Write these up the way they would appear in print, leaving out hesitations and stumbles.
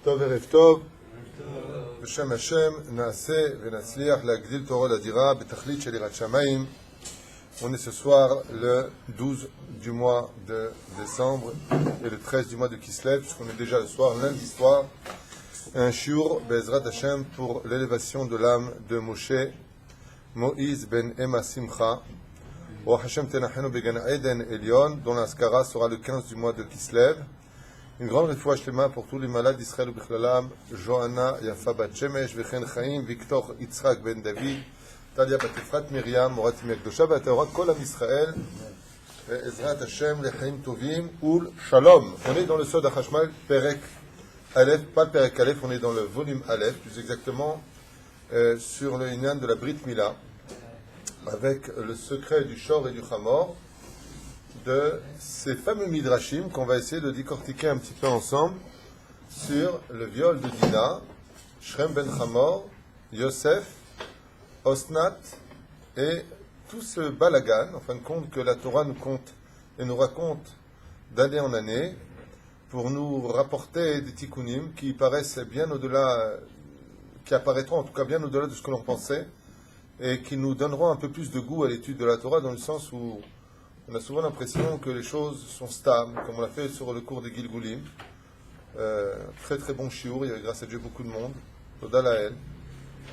טוב ערב טוב, בשם השם נעשה ונצליח להגדיל תורה לדירה בתכלית של יראת שמיים. On est ce soir le 12 du mois de décembre et le 13 du mois de Kislev, puisqu'on est déjà le soir, lundi soir, un shiur Be'ezrat Hashem pour l'élévation de l'âme de Moshe, Moïse ben Emma Simcha, ou Hashem Tenachenu Began Eden Elion, dont l'Askara sera le 15 du mois de Kislev. Une grande refoua shlema pour tous les malades d'Israël ou Bichlalam, Johanna Yafa Bat Shemesh, Vechen Chaim, Victor Yitzhak ben David, Talia Bat Efrat Miriam, Morat Mekdosha, Vatera Kol Am Israël, Ezrat Hashem, Lechaim Tovim, Ul Shalom. On est dans le Sod HaChashmal, Perek Aleph, pas le Perek Aleph, on est dans le volume Aleph, plus exactement sur le Inyan de la Brit Mila, avec le secret du Shor et du Chamor, de ces fameux midrashim qu'on va essayer de décortiquer un petit peu ensemble sur le viol de Dina, Shrem ben Hamor, Yosef, Osnat et tout ce balagan, en fin de compte, que la Torah nous compte et nous raconte d'année en année pour nous rapporter des tikkunim qui paraissent bien au-delà, qui apparaîtront en tout cas bien au-delà de ce que l'on pensait et qui nous donneront un peu plus de goût à l'étude de la Torah, dans le sens où on a souvent l'impression que les choses sont stables, comme on l'a fait sur le cours des Gilgulim. Très très bon shiur, il y avait grâce à Dieu beaucoup de monde. Toda Lael.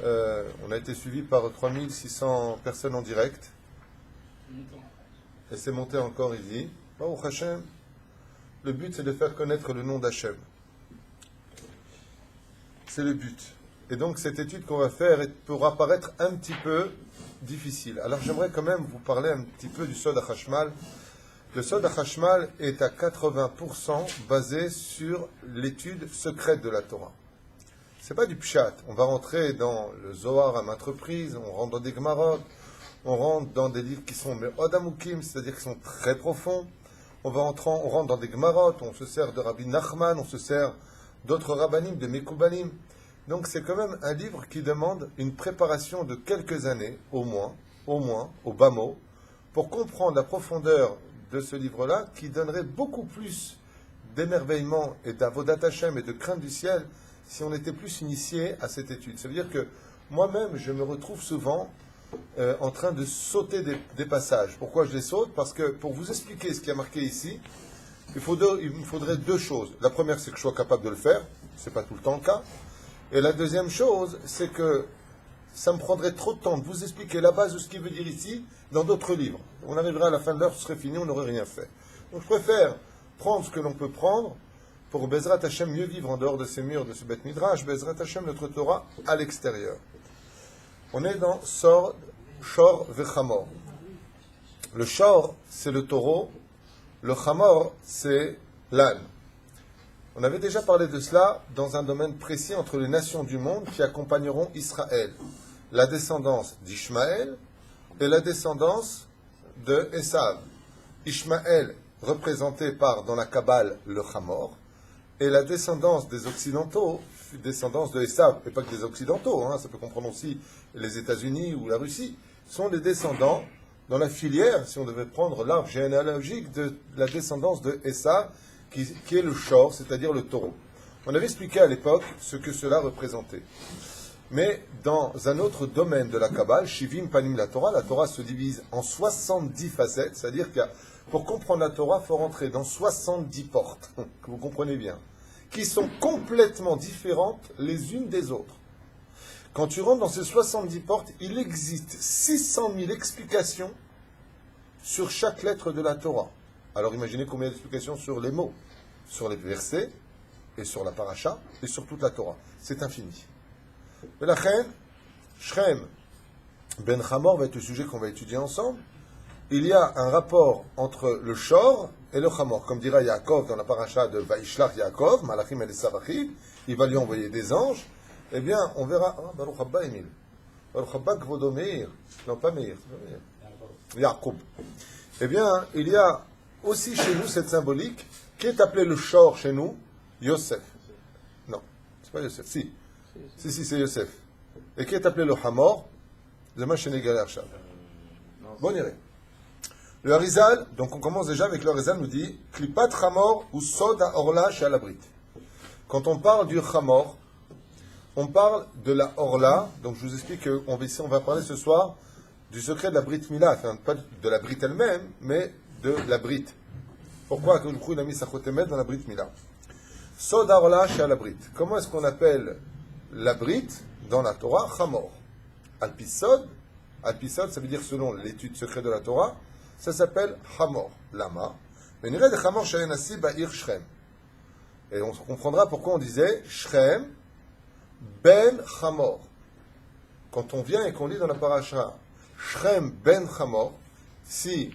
On a été suivi par 3600 personnes en direct. Et c'est monté encore ici. Baruch Hashem. Le but, c'est de faire connaître le nom d'Hachem. C'est le but. Et donc cette étude qu'on va faire pourra paraître un petit peu difficile. Alors j'aimerais quand même vous parler un petit peu du Sod HaChashmal. Le Sod HaChashmal est à 80% basé sur l'étude secrète de la Torah. C'est pas du pshat. On va rentrer dans le Zohar à maintes reprises, on rentre dans des Gemarot, on rentre dans des livres qui sont Me'od Amukim, c'est-à-dire qui sont très profonds. On rentre dans des Gemarot, on se sert de Rabbi Nachman, on se sert d'autres Rabbanim, de Mekoubanim. Donc c'est quand même un livre qui demande une préparation de quelques années, au moins, au bas mot, pour comprendre la profondeur de ce livre-là, qui donnerait beaucoup plus d'émerveillement et d'avodat Hashem et de crainte du ciel si on était plus initié à cette étude. Ça veut dire que moi-même, je me retrouve souvent en train de sauter des passages. Pourquoi je les saute? Parce que pour vous expliquer ce qui est marqué ici, il me faudrait deux choses. La première, c'est que je sois capable de le faire. Ce n'est pas tout le temps le cas. Et la deuxième chose, c'est que ça me prendrait trop de temps de vous expliquer la base de ce qu'il veut dire ici dans d'autres livres. On arriverait à la fin de l'heure, ce serait fini, on n'aurait rien fait. Donc je préfère prendre ce que l'on peut prendre pour Bezrat Hashem mieux vivre en dehors de ces murs, de ce Beth Midrash, Bezrat Hashem, notre Torah, à l'extérieur. On est dans Shor Vechamor. Le Shor, c'est le taureau. Le Chamor, c'est l'âne. On avait déjà parlé de cela dans un domaine précis entre les nations du monde qui accompagneront Israël. La descendance d'Ishmaël et la descendance de Esav. Ishmaël, représenté par, dans la Kabbale, le Hamor, et la descendance des Occidentaux, descendance de Esav, et pas que des Occidentaux, ça peut comprendre aussi les États-Unis ou la Russie, sont les descendants, dans la filière, si on devait prendre l'arbre généalogique, de la descendance de Esav, qui est le shor, c'est-à-dire le taureau. On avait expliqué à l'époque ce que cela représentait. Mais dans un autre domaine de la Kabbale, Shivim Panim la Torah se divise en 70 facettes, c'est-à-dire que pour comprendre la Torah, il faut rentrer dans 70 portes, que vous comprenez bien, qui sont complètement différentes les unes des autres. Quand tu rentres dans ces 70 portes, il existe 600 000 explications sur chaque lettre de la Torah. Alors imaginez combien d'explications sur les mots, sur les versets, et sur la paracha, et sur toute la Torah. C'est infini. Mais la Chen, Shrem ben Hamor va être le sujet qu'on va étudier ensemble. Il y a un rapport entre le Shor et le Hamor. Comme dira Yaakov dans la paracha de Vaishlach Yaakov, Malachim et Sarachim, il va lui envoyer des anges. Eh bien, on verra. Baruch Abba Emil. Baruch Abba Kvodo Meir. Non, pas Meir. Yaakov. Eh bien, il y a aussi chez nous cette symbolique qui est appelée le Shor chez nous, Yosef. Non, c'est pas Yosef. Si, c'est Yosef. Et qui est appelé le Hamor, Zema Shenegal Arshav. Bon, on irait. Le Harizal, donc on commence déjà avec le Harizal, nous dit Klipat Hamor ou Sod Orla Shalabrit. Quand on parle du Hamor, on parle de la Orla. Donc je vous explique qu'on va parler ce soir du secret de la Brit Mila, enfin pas de la Brit elle-même, mais de la Brit. Pourquoi il a mis sa Chotemet dans la Brit Mila? Sod Orla chez la Brit. Comment est-ce qu'on appelle la Brit dans la Torah? Hamor. Alpisod, ça veut dire selon l'étude secrète de la Torah, ça s'appelle Hamor. Lama. Mais il y a des Hamor chez Nasi Ba'ir Shrem. Et on comprendra pourquoi on disait Shrem ben Hamor. Quand on vient et qu'on lit dans la paracha Shrem ben Hamor, si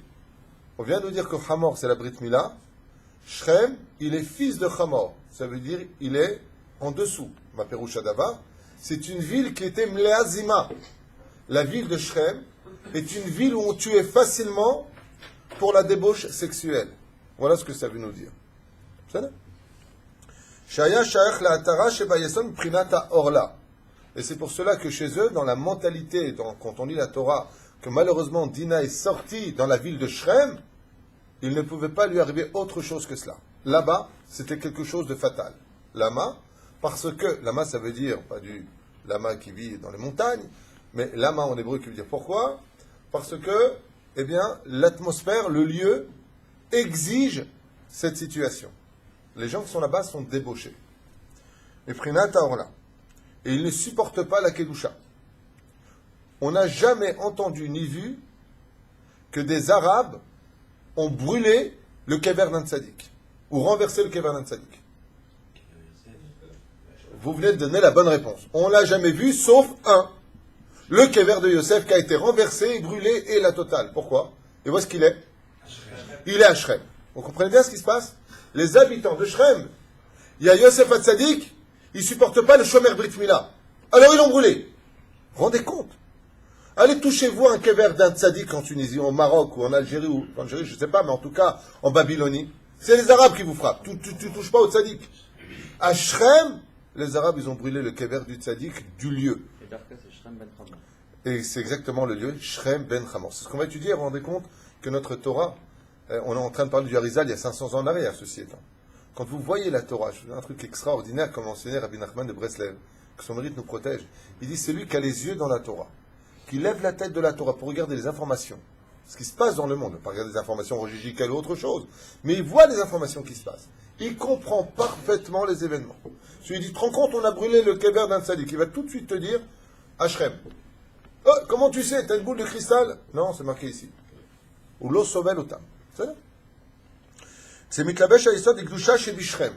on vient de dire que Hamor c'est la Brit Mila, Shrem, il est fils de Hamor. Ça veut dire il est en dessous. Ma Perusha Davar, c'est une ville qui était Mleazima. La ville de Shrem est une ville où on tuait facilement pour la débauche sexuelle. Voilà ce que ça veut nous dire. C'est ça? Et c'est pour cela que chez eux, dans la mentalité, quand on lit la Torah, que malheureusement Dina est sortie dans la ville de Shrem, il ne pouvait pas lui arriver autre chose que cela. Là-bas, c'était quelque chose de fatal. Lama, parce que, lama ça veut dire, pas du lama qui vit dans les montagnes, mais lama en hébreu qui veut dire pourquoi? Parce que, eh bien, l'atmosphère, le lieu, exige cette situation. Les gens qui sont là-bas sont débauchés. Et ils ne supportent pas la Kedusha. On n'a jamais entendu ni vu que des Arabes ont brûlé le kever d'un tzaddik, ou renversé le kever d'un tzaddik. Vous venez de donner la bonne réponse. On ne l'a jamais vu, sauf un. Le kever de Yosef qui a été renversé, brûlé, et la totale. Pourquoi? Et où est-ce qu'il est? Il est à Shrem. Vous comprenez bien ce qui se passe? Les habitants de Shrem, il y a Yosef Hatzadik, ils ne supportent pas le Shomer Brit Mila. Alors ils l'ont brûlé. Rendez compte. Allez touchez-vous un kever d'un tzaddik en Tunisie, au Maroc, ou en Algérie, ou en Algérie, je ne sais pas, mais en tout cas en Babylonie. C'est les Arabes qui vous frappent. Tu ne touches pas au tzaddik. À Shrem, les Arabes, ils ont brûlé le kever du tzaddik du lieu. Et c'est exactement le lieu, Shrem ben Hamor. C'est ce qu'on va étudier, vous vous rendez compte que notre Torah, on est en train de parler du Harizal il y a 500 ans en arrière, ceci étant. Quand vous voyez la Torah, je vous dis un truc extraordinaire comme enseignait Rabbi Nachman de Breslev, que son mérite nous protège. Il dit, c'est lui qui a les yeux dans la Torah, qui lève la tête de la Torah pour regarder les informations, ce qui se passe dans le monde, pas regarder des informations religieusques ou autre chose, mais il voit les informations qui se passent. Il comprend parfaitement les événements. Si il dit, te rends compte, on a brûlé le kever d'un tzaddik, il va tout de suite te dire, Ashrem. Oh, comment tu sais, t'as une boule de cristal? Non, c'est marqué ici. Ou l'eau sovel otam. C'est là. C'est mitlabesh à yesod d'ikdusha chez Bishrem.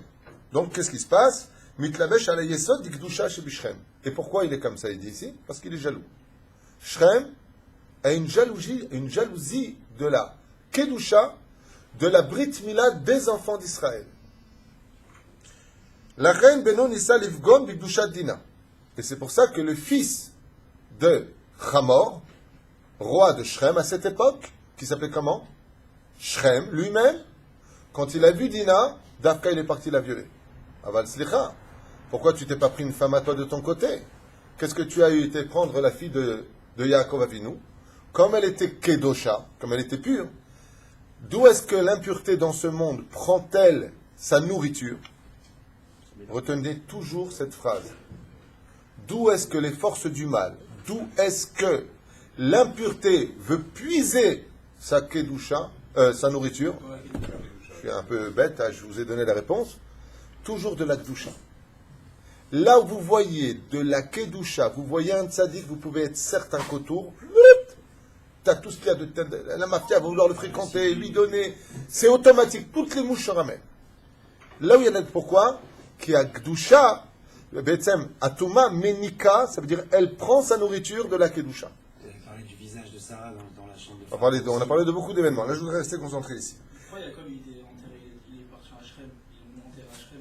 Donc, qu'est-ce qui se passe? Mitlabesh à la yesod d'ikdusha chez Bishrem. Et pourquoi il est comme ça, il dit ici? Parce qu'il est jaloux. Shrem a une jalousie de la kedusha, de la Brit Mila des enfants d'Israël. La reine Beno Nissa Livgon bikdusha Dina. Et c'est pour ça que le fils de Hamor, roi de Shrem à cette époque, qui s'appelait comment? Shrem lui-même, quand il a vu Dina, Dafka il est parti la violer. Aval Slicha, pourquoi tu t'es pas pris une femme à toi de ton côté? Qu'est-ce que tu as été prendre la fille de Yaakov Avinu? Comme elle était Kedosha, comme elle était pure, d'où est-ce que l'impureté dans ce monde prend-elle sa nourriture? Retenez toujours cette phrase. D'où est-ce que les forces du mal, d'où est-ce que l'impureté veut puiser sa kedusha, sa nourriture? Je suis un peu bête, hein, je vous ai donné la réponse. Toujours de la kedusha. Là où vous voyez de la kedusha, vous voyez un tzaddik, vous pouvez être certain qu'autour, tu as tout ce qu'il y a de la mafia va vouloir le fréquenter, lui donner. C'est automatique, toutes les mouches se ramènent. Là où il y en a, pourquoi? Qui a kedusha, Atuma Menika, ça veut dire elle prend sa nourriture de la Kedusha. Vous avez parlé du visage de Sarah dans la chambre de on a parlé de beaucoup d'événements. Là, je voudrais rester concentré ici. Pourquoi Jacob il est parti à Shrem? Il est enterré à Shrem.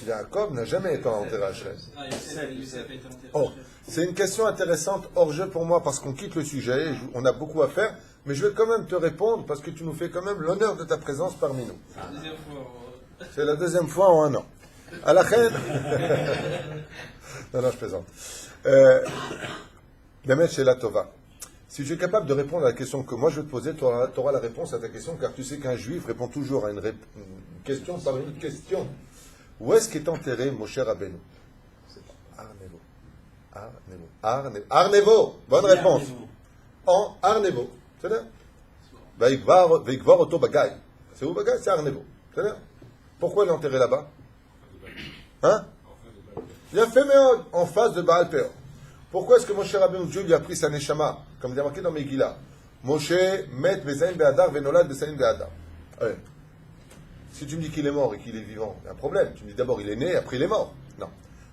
Jacob n'a jamais été enterré à Shrem. Ah, Yosef a été enterré à Oh, Shrem. c'est une question intéressante hors jeu pour moi parce qu'on quitte le sujet. On a beaucoup à faire. Mais je vais quand même te répondre parce que tu nous fais quand même l'honneur de ta présence parmi nous. Deuxième fois. C'est la deuxième fois en un an. À la reine. Non, je plaisante. Demet chez la Tova. Si tu es capable de répondre à la question que moi je vais te poser, tu auras la réponse à ta question, car tu sais qu'un juif répond toujours à une question par une question. Où est-ce qu'est enterré Moshe Rabbeinu? C'est pas Arnevo. Bonne réponse. En Arnevo. C'est là. Veikvar Oto Bagay. C'est où Bagay? C'est Arnevo. C'est là. Pourquoi il est enterré là-bas? Hein? Il a fait Méod, en face de Baal Peor. Pourquoi est-ce que Moshe Rabbeinu, Dieu lui a pris sa Neshama, comme il est marqué dans Megillah? Moshe met Bezaïn Be'adar, Venolad Bezaïn Be'adar. Ouais. Si tu me dis qu'il est mort et qu'il est vivant, il y a un problème. Tu me dis d'abord il est né, après il est mort. Non.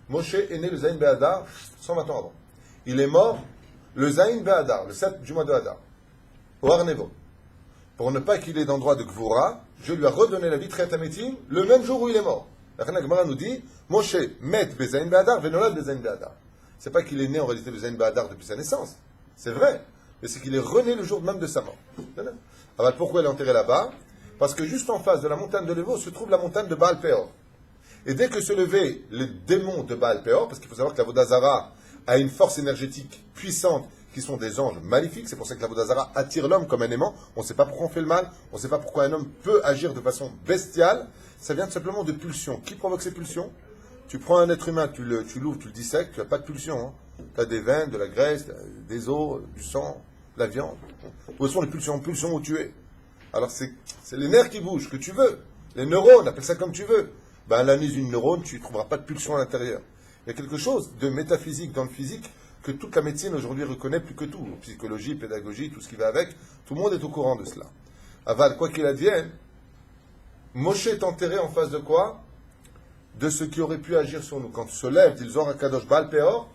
Moshe est né le Zaïn Be'adar 120 ans avant. Il est mort le Zaïn Be'adar, le 7 du mois de Hadar, au Arnevo. Pour ne pas qu'il ait d'endroit de Gvura, je lui ai redonné la vie Tchiat HaMetim le même jour où il est mort. La Gemara nous dit Moshe met Bezaïn Be'adar, Venolad Bezaïn Be'adar. C'est pas qu'il est né en réalité le Zaïn Be'adar depuis sa naissance. C'est vrai. Mais c'est qu'il est rené le jour même de sa mort. Alors pourquoi il est enterré là-bas? Parce que juste en face de la montagne de Lévo se trouve la montagne de Baal Peor. Et dès que se levaient les démons de Baal Peor, parce qu'il faut savoir que la Vodazara a une force énergétique puissante, qui sont des anges maléfiques, c'est pour ça que la Vodazara attire l'homme comme un aimant. On ne sait pas pourquoi on fait le mal, on ne sait pas pourquoi un homme peut agir de façon bestiale. Ça vient tout simplement de pulsions. Qui provoque ces pulsions? Tu prends un être humain, tu l'ouvres, tu le dissèques, tu n'as pas de pulsion. Hein. Tu as des veines, de la graisse, des os, du sang, de la viande. Où sont les pulsions? Pulsions où tu es. Alors c'est les nerfs qui bougent, que tu veux. Les neurones, appelle ça comme tu veux. Ben, à l'analyse d'une neurone, tu ne trouveras pas de pulsion à l'intérieur. Il y a quelque chose de métaphysique dans le physique que toute la médecine aujourd'hui reconnaît plus que tout. Psychologie, pédagogie, tout ce qui va avec. Tout le monde est au courant de cela. Aval, quoi qu'il advienne, Moshe est enterré en face de quoi? De ce qui aurait pu agir sur nous. Quand se lève, dit le Zohar HaKadosh, Baal Peor,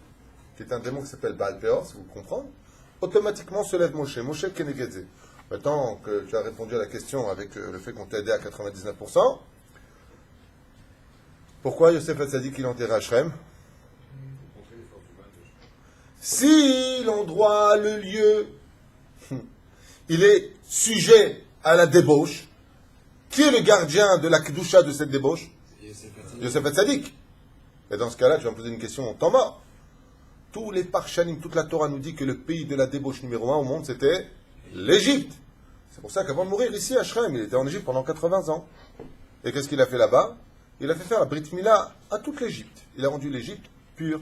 qui est un démon qui s'appelle Baal Peor, si vous comprenez, automatiquement se lève Moshe Kenegedze. Maintenant que tu as répondu à la question avec le fait qu'on t'a aidé à 99%, pourquoi Yosef Hatzadik il est enterré à Shrem? Si l'endroit, le lieu, il est sujet à la débauche, qui est le gardien de la Kedusha de cette débauche? Yosef Hatzadik. Et dans ce cas-là, tu vas me poser une question en temps mort. Tous les Parshanim, toute la Torah nous dit que le pays de la débauche numéro 1 au monde, c'était l'Égypte. C'est pour ça qu'avant de mourir ici à Shrem, il était en Égypte pendant 80 ans. Et qu'est-ce qu'il a fait là-bas? Il a fait faire la Brit Mila à toute l'Égypte. Il a rendu l'Égypte pure.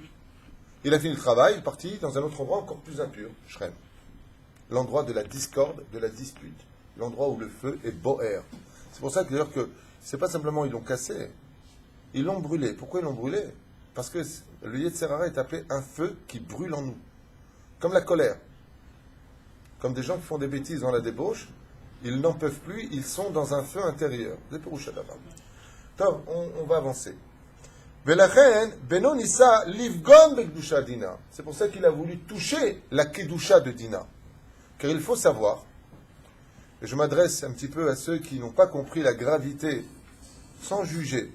Il a fini le travail, il est parti dans un autre endroit encore plus impur, Shrem. L'endroit de la discorde, de la dispute. L'endroit où le feu est boher. C'est pour ça que d'ailleurs que c'est pas simplement ils l'ont cassé, ils l'ont brûlé. Pourquoi ils l'ont brûlé? Parce que le Yetzer Hara est appelé un feu qui brûle en nous. Comme la colère. Comme des gens qui font des bêtises dans la débauche, ils n'en peuvent plus, ils sont dans un feu intérieur. On va avancer. C'est pour ça qu'il a voulu toucher la Kedusha de Dina. Car il faut savoir, et je m'adresse un petit peu à ceux qui n'ont pas compris la gravité, sans juger,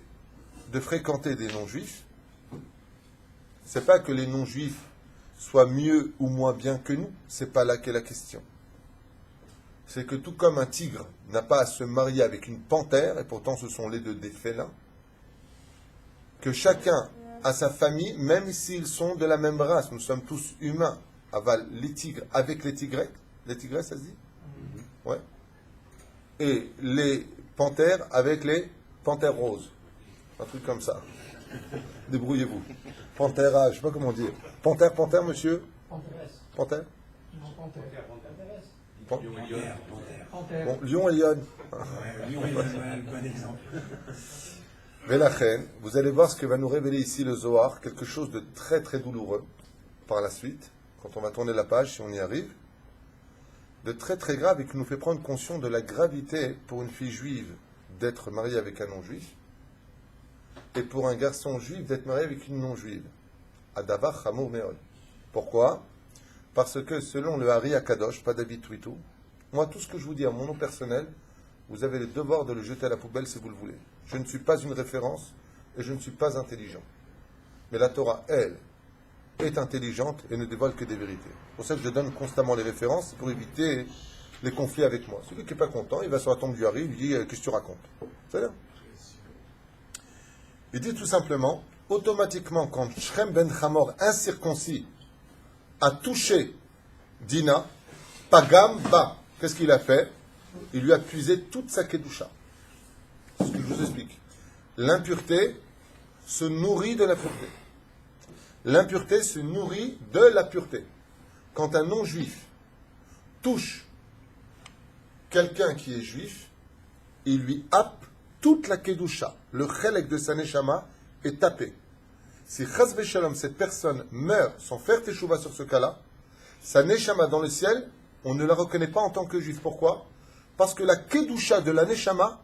de fréquenter des non-juifs. C'est pas que les non-juifs soient mieux ou moins bien que nous, c'est pas là qu'est la question. C'est que tout comme un tigre n'a pas à se marier avec une panthère, et pourtant ce sont les deux des félins, que chacun a sa famille, même s'ils sont de la même race, nous sommes tous humains, aval les tigres avec les tigresses, ça se dit? Ouais. Et les panthères avec les panthères roses. Un truc comme ça. Débrouillez-vous. Panthère, je ne sais pas comment dire. Panthère, monsieur? Panthère. Non, panthère. Bon, lion et lion. Lion est un bon exemple. Vélachen, vous allez voir ce que va nous révéler ici le Zohar, quelque chose de très très douloureux par la suite, quand on va tourner la page, si on y arrive, de très très grave et qui nous fait prendre conscience de la gravité pour une fille juive d'être mariée avec un non-juif et pour un garçon juif d'être marié avec une non-juive. Adavar Hamur Meol. Pourquoi? Parce que selon le Hari Akadosh, pas David Twitou, moi tout ce que je vous dis à mon nom personnel, vous avez le devoir de le jeter à la poubelle si vous le voulez. Je ne suis pas une référence et je ne suis pas intelligent. Mais la Torah, elle, est intelligente et ne dévoile que des vérités. C'est pour ça que je donne constamment les références pour éviter les conflits avec moi. Celui qui n'est pas content, il va sur la tombe du Hari, il lui dit « Qu'est-ce que tu racontes ?» C'est là. Il dit tout simplement, automatiquement, quand Shrem ben Hamor, incirconcis, a touché Dina, Pagam Ba, qu'est-ce qu'il a fait? Il lui a puisé toute sa Kedusha. C'est ce que je vous explique. L'impureté se nourrit de la pureté. L'impureté se nourrit de la pureté. Quand un non-juif touche quelqu'un qui est juif, il lui happe toute la kedusha. Le chelek de sa neshama est tapé. Si chas v'shalom, cette personne meurt sans faire teshuva sur ce cas-là, sa neshama dans le ciel, on ne la reconnaît pas en tant que juif. Pourquoi? Parce que la kedusha de la neshama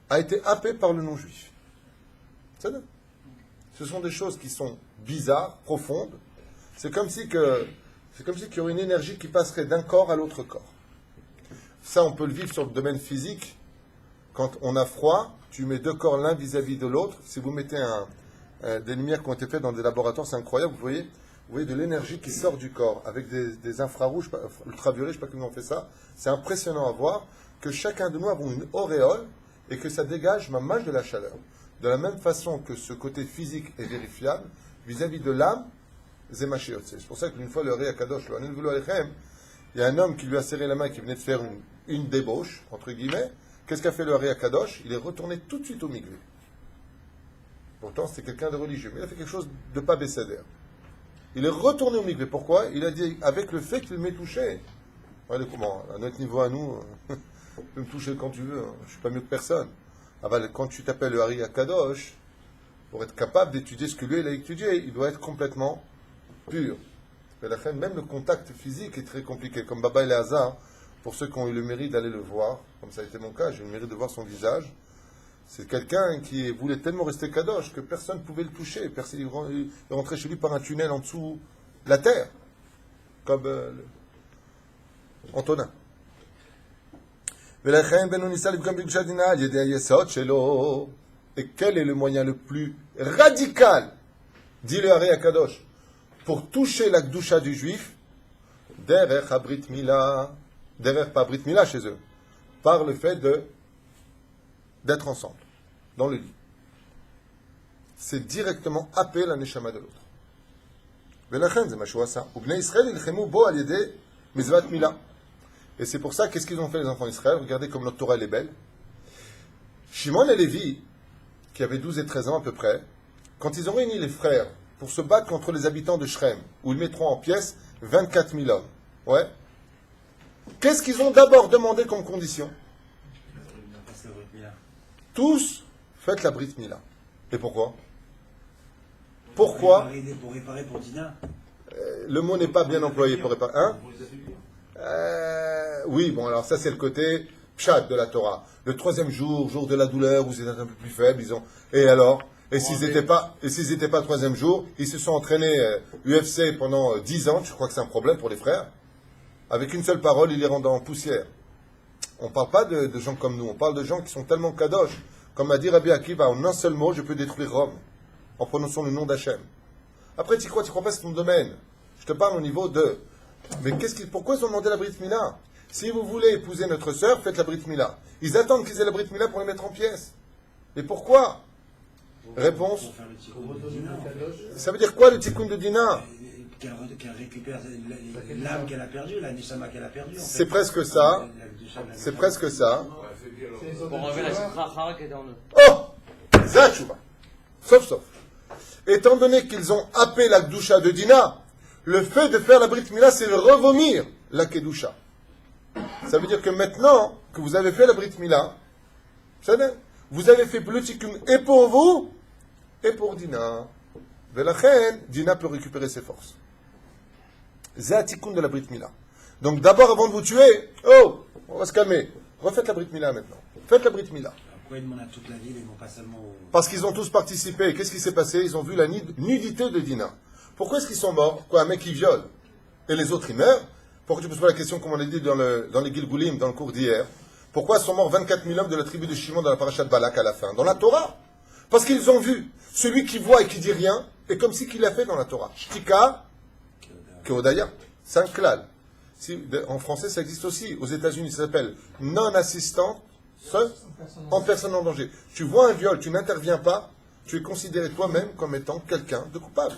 a été happée par le non-juif. C'est ça. Ce sont des choses qui sont bizarres, profondes. C'est comme si qu'il y aurait une énergie qui passerait d'un corps à l'autre corps. Ça, on peut le vivre sur le domaine physique. Quand on a froid, tu mets deux corps l'un vis-à-vis de l'autre. Si vous mettez des lumières qui ont été faites dans des laboratoires, c'est incroyable. Vous voyez de l'énergie qui sort du corps avec des infrarouges, ultraviolets, je ne sais pas comment on fait ça. C'est impressionnant à voir que chacun de nous avons une auréole et que ça dégage ma marge de la chaleur. De la même façon que ce côté physique est vérifiable, vis-à-vis de l'âme, c'est pour ça qu'une fois le Ré à Kadosh, il y a un homme qui lui a serré la main, qui venait de faire une débauche, entre guillemets. Qu'est-ce qu'a fait le Ré à Kadosh? Il est retourné tout de suite au Migvé. Pourtant, c'était quelqu'un de religieux, mais il a fait quelque chose de pas bécédaire. Il est retourné au Migvé. Pourquoi? Il a dit, avec le fait qu'il m'ait touché. Regardez comment, à notre niveau à nous, tu peux me toucher quand tu veux, hein. Je ne suis pas mieux que personne. Quand tu t'appelles le Hari Akadosh, pour être capable d'étudier ce que lui il a étudié, il doit être complètement pur. Même le contact physique est très compliqué. Comme Baba Eleazar, pour ceux qui ont eu le mérite d'aller le voir, comme ça a été mon cas, j'ai eu le mérite de voir son visage. C'est quelqu'un qui voulait tellement rester Kadosh que personne ne pouvait le toucher. Il rentrait chez lui par un tunnel en dessous la terre, comme Antonin. Et quel est le moyen le plus radical, dit le Hari Akadosh, pour toucher la Gdusha du juif? Derech Habrit Mila, derech pas Brit Mila chez eux, par le fait d'être ensemble, dans le lit. C'est directement happer la neshama de l'autre. Velachen, c'est machua ça. Ou bnei Israël, il chemu bo al yede mizvat Mila. Et c'est pour ça, qu'est-ce qu'ils ont fait les enfants d'Israël? Regardez comme notre Torah elle est belle. Shimon et Lévi, qui avaient 12 et 13 ans à peu près, quand ils ont réuni les frères pour se battre contre les habitants de Shrem, où ils mettront en pièces 24 000 hommes, ouais, qu'est-ce qu'ils ont d'abord demandé comme condition? Tous, faites la Brit Mila. Et pourquoi? Pourquoi? Pour réparer pour Dina. Le mot n'est pas bien employé pour réparer. Hein? Oui, bon, alors ça c'est le côté pshat de la Torah. Le 3e jour, jour de la douleur, vous êtes un peu plus faible, ils ont. Et alors? Et s'ils n'étaient pas 3e jour, ils se sont entraînés UFC pendant 10 ans, je crois que c'est un problème pour les frères. Avec une seule parole, ils les rendent en poussière. On ne parle pas de gens comme nous, on parle de gens qui sont tellement kadosh. Comme a dit Rabbi Akiva, en un seul mot, je peux détruire Rome, en prononçant le nom d'Hachem. Après, tu crois pas, c'est ton domaine. Je te parle au niveau de... Mais pourquoi ils ont demandé la Brit Mila? Si vous voulez épouser notre sœur, faites la Brit Mila. Ils attendent qu'ils aient la Brit Mila pour les mettre en pièces. Et pourquoi? Réponse. Ça veut dire quoi le tikkun de Dina? Qu'elle récupère l'âme qu'elle a perdue, la neshama qu'elle a perdue. C'est presque ça. C'est presque ça. Pour enlever la chikrachara qui était en eux. Oh! Zachuba. Sauf. Étant donné qu'ils ont happé la Kedusha de Dina, le fait de faire la Brit Mila, c'est de revomir la Kedusha. Ça veut dire que maintenant que vous avez fait la Brit Mila, vous avez fait le tikkun et pour vous, et pour Dina. Velachen, Dina peut récupérer ses forces. C'est un tikkun de la Brit Mila. Donc d'abord, avant de vous tuer, on va se calmer. Refaites la Brit Mila maintenant. Faites la Brit Mila. Pourquoi ils demandent à toute la ville et non pas seulement au... Parce qu'ils ont tous participé. Qu'est-ce qui s'est passé? Ils ont vu la nudité de Dina. Pourquoi est-ce qu'ils sont morts? Quoi, un mec qui viole et les autres ils meurent? Pourquoi tu poses pas la question comme on l'a dit dans les Gilgulim, dans le cours d'hier? Pourquoi sont morts 24 000 hommes de la tribu de Shimon dans la parasha de Balak à la fin? Dans la Torah. Parce qu'ils ont vu. Celui qui voit et qui dit rien est comme si qu'il l'a fait dans la Torah. Shtika Keodaya. C'est un klal. En français, ça existe aussi. Aux États-Unis, ça s'appelle non-assistant en personne en danger. Tu vois un viol, tu n'interviens pas, tu es considéré toi-même comme étant quelqu'un de coupable.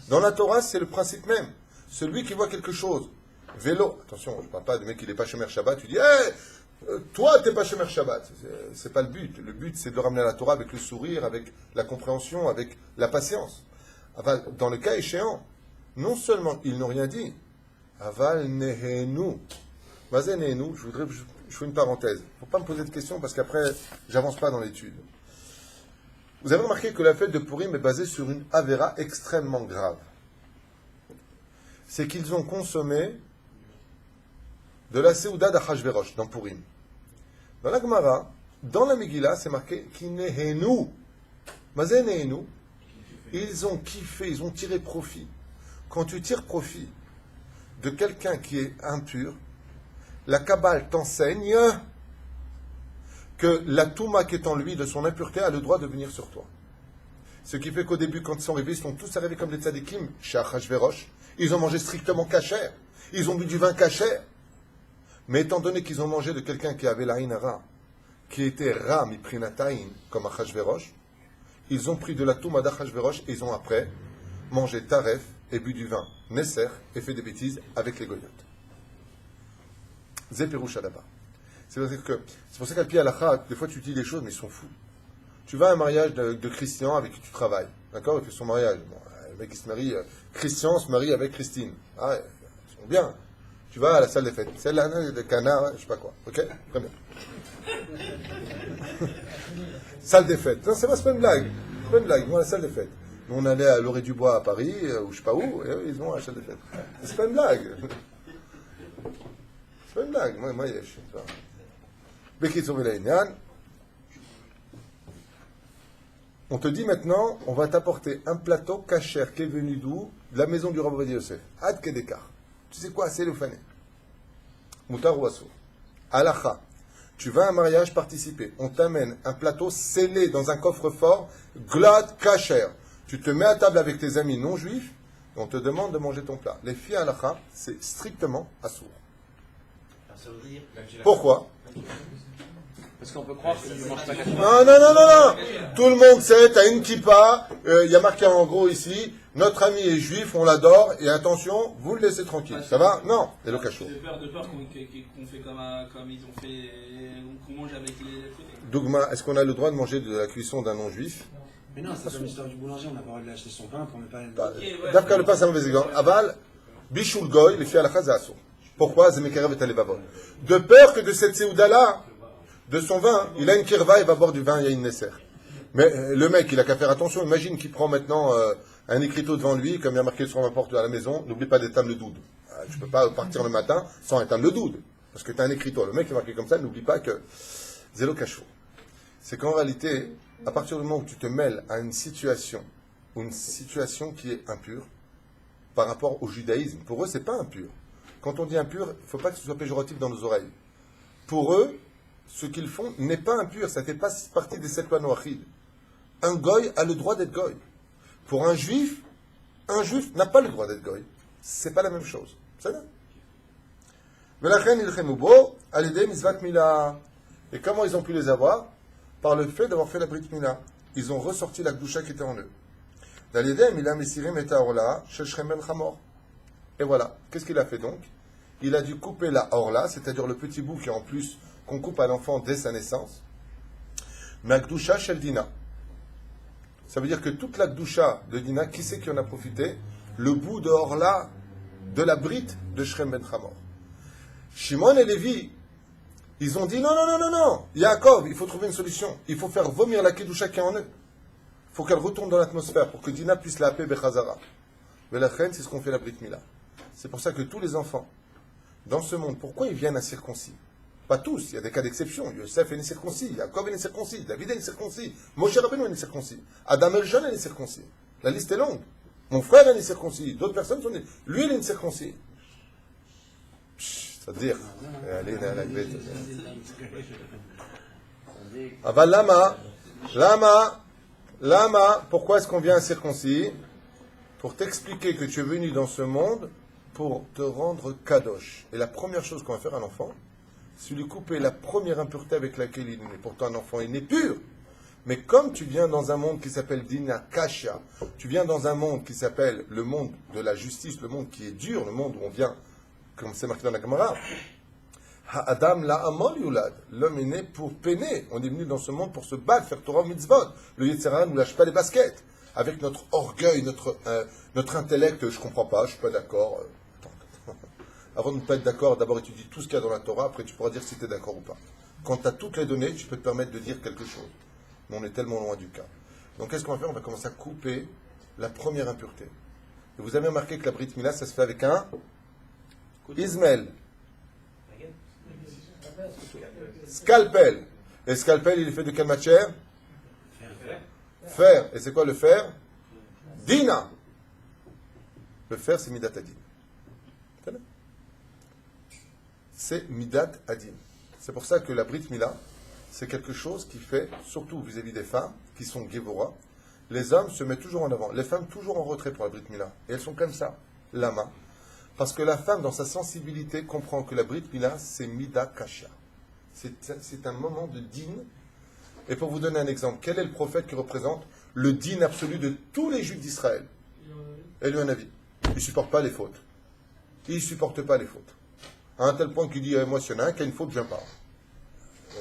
Dans la Torah, c'est le principe même. Celui qui voit quelque chose, vélo, attention, je ne parle pas de mec qui n'est pas Shomer Shabbat, tu dis, hey, Toi, t'es pas Shomer Shabbat. C'est pas le but. Le but, c'est de ramener la Torah avec le sourire, avec la compréhension, avec la patience. Aval, dans le cas échéant, non seulement ils n'ont rien dit, Aval nehenu. Mazé nehenu, je fais une parenthèse. Il ne faut pas me poser de questions parce qu'après, j'avance pas dans l'étude. Vous avez remarqué que la fête de Purim est basée sur une avéra extrêmement grave. C'est qu'ils ont consommé de la Seouda d'Achashverosh dans Purim. Dans la Gemara, dans la Megillah, c'est marqué Kinehenu. Mazé nehenu. Ils ont kiffé, ils ont tiré profit. Quand tu tires profit de quelqu'un qui est impur, la Kabbale t'enseigne que la Touma qui est en lui, de son impureté, a le droit de venir sur toi. Ce qui fait qu'au début, quand ils sont arrivés, ils sont tous arrivés comme des tzadikim chez Achashverosh. Ils ont mangé strictement kasher. Ils ont bu du vin kasher. Mais étant donné qu'ils ont mangé de quelqu'un qui avait la Hara, qui était Ra Miprinataïn, comme Achashverosh, ils ont pris de la Touma d'Achashverosh et ils ont après mangé Taref et bu du vin Nesser et fait des bêtises avec les Goyotes. Zéperouch Adaba. C'est pour ça qu'à Pi Halacha, des fois tu dis des choses, mais ils sont fous. Tu vas à un mariage de Christian avec qui tu travailles. D'accord? Il fait son mariage. Bon, le mec il se marie, Christian se marie avec Christine. Ah, ils sont bien. Tu vas à la salle des fêtes. Celle-là, de canard, je sais pas quoi. Ok? Très bien. Salle des fêtes. Non, c'est pas une blague. C'est pas une blague. Ils vont à la salle des fêtes. Nous, on allait à Lorée du Bois à Paris, ou je sais pas où, et eux, ils vont à la salle des fêtes. C'est pas une blague. C'est pas une blague. Moi, yesh. Bekitzour Velaïnian. On te dit maintenant, on va t'apporter un plateau kasher qui est venu d'où? De la maison du Rav Ovadia Yosef. Ad Kedekar. Tu sais quoi? C'est le fané. Moutar ou Assour. Alacha. Tu vas à un mariage participer. On t'amène un plateau scellé dans un coffre-fort, glad kasher. Tu te mets à table avec tes amis non juifs et on te demande de manger ton plat. Les filles alacha, c'est strictement Assour. Pourquoi? Parce qu'on peut croire qu'ils ne mangent pas quatre Non. Tout le monde sait, t'as une kippa, il y a marqué en gros ici, notre ami est juif, on l'adore, et attention, vous le laissez tranquille. Ça va? Non, c'est le cachot. De peur qu'on fait comme ils ont fait, qu'on mange avec les... Dougma, est-ce qu'on a le droit de manger de la cuisson d'un non-juif? Mais non, c'est comme l'histoire du boulanger, on n'a pas le droit de l'acheter son pain pour ne pas... D'Afka le pain, c'est un mauvais exemple. Aval, Bishul Goy, les filles à la chazasou. Pourquoi? Zemekarev et Alevavon. De peur que de cette séouda-là, de son vin, il a une kirva, il va boire du vin, il y a une nesser. Mais le mec, il a qu'à faire attention. Imagine qu'il prend maintenant un écriteau devant lui, comme il y a marqué sur la porte de la maison, n'oublie pas d'éteindre le doude. Tu ne peux pas partir le matin sans éteindre le doude, parce que tu as un écriteau. Le mec est marqué comme ça, n'oublie pas que zélo cachot. C'est qu'en réalité, à partir du moment où tu te mêles à une situation qui est impure, par rapport au judaïsme, pour eux, c'est pas impur. Quand on dit impur, il ne faut pas que ce soit péjoratif dans nos oreilles. Pour eux, ce qu'ils font n'est pas impur, ça ne fait pas partie des 7 lois noachides. Un goy a le droit d'être goy. Pour un juif n'a pas le droit d'être goy. C'est pas la même chose. C'est ça. Et comment ils ont pu les avoir? Par le fait d'avoir fait la Brit Mila. Ils ont ressorti la Gdusha qui était en eux. Et voilà. Qu'est-ce qu'il a fait donc? Il a dû couper la orla, c'est-à-dire le petit bout qui est en plus qu'on coupe à l'enfant dès sa naissance. Mais Gdusha shel Dina. Ça veut dire que toute la Gdusha de Dina, qui c'est qui en a profité? Le bout de orla de la brite de Shrem ben Hamor. Shimon et Lévi, ils ont dit non. Yaakov, il faut trouver une solution. Il faut faire vomir la Kedusha qui est en eux. Il faut qu'elle retourne dans l'atmosphère pour que Dina puisse la appeler Bechazara. Mais la reine, c'est ce qu'on fait la Brit Mila. C'est pour ça que tous les enfants, dans ce monde, pourquoi ils viennent incirconcis? Pas tous, il y a des cas d'exception. Yosef est circoncis, Yaakov est circoncis, David est circoncis, Moshe Rabbeinu est circoncis, Adam el Jeune est circoncis. La liste est longue. Mon frère est circoncis, d'autres personnes sont nées. Lui, il est circoncis. Ça veut dire, allez, la bête. Aval lama, pourquoi est-ce qu'on vient incirconcis? Pour t'expliquer que tu es venu dans ce monde pour te rendre kadosh. Et la première chose qu'on va faire à l'enfant, c'est lui couper la première impureté avec laquelle il est né. Pourtant, un enfant est né pur. Mais comme tu viens dans un monde qui s'appelle Dina Kasha, tu viens dans un monde qui s'appelle le monde de la justice, le monde qui est dur, le monde où on vient, comme c'est marqué dans la Gemara, Ha'adam la'amol yulad. L'homme est né pour peiner. On est venu dans ce monde pour se battre, faire Torah mitzvot. Le Yetzer Hara ne nous lâche pas les baskets. Avec notre orgueil, notre intellect, je comprends pas, je suis pas d'accord. Attends. Avant de ne pas être d'accord, d'abord étudie tout ce qu'il y a dans la Torah, après tu pourras dire si tu es d'accord ou pas. Quand tu as toutes les données, tu peux te permettre de dire quelque chose. Mais on est tellement loin du cas. Donc qu'est-ce qu'on va faire? On va commencer à couper la première impureté. Et vous avez remarqué que la Brit Mila, ça se fait avec un Ismaël. Scalpel. Et scalpel, il est fait de quelle matière? Fer. Et c'est quoi le fer? Dina. Le fer, c'est Midat Adin. C'est Midat Adin. C'est pour ça que la Brit Mila, c'est quelque chose qui fait, surtout vis-à-vis des femmes, qui sont Gévora, les hommes se mettent toujours en avant. Les femmes toujours en retrait pour la Brit Mila. Et elles sont comme ça, lama. Parce que la femme, dans sa sensibilité, comprend que la Brit Mila, c'est Mida Kasha. C'est un moment de din. Et pour vous donner un exemple, quel est le prophète qui représente le din absolu de tous les juifs d'Israël? Eliyahu. Il ne supporte pas les fautes. Il ne supporte pas les fautes. À un tel point qu'il dit, moi, s'il y en a un qui a une faute, je viens pas.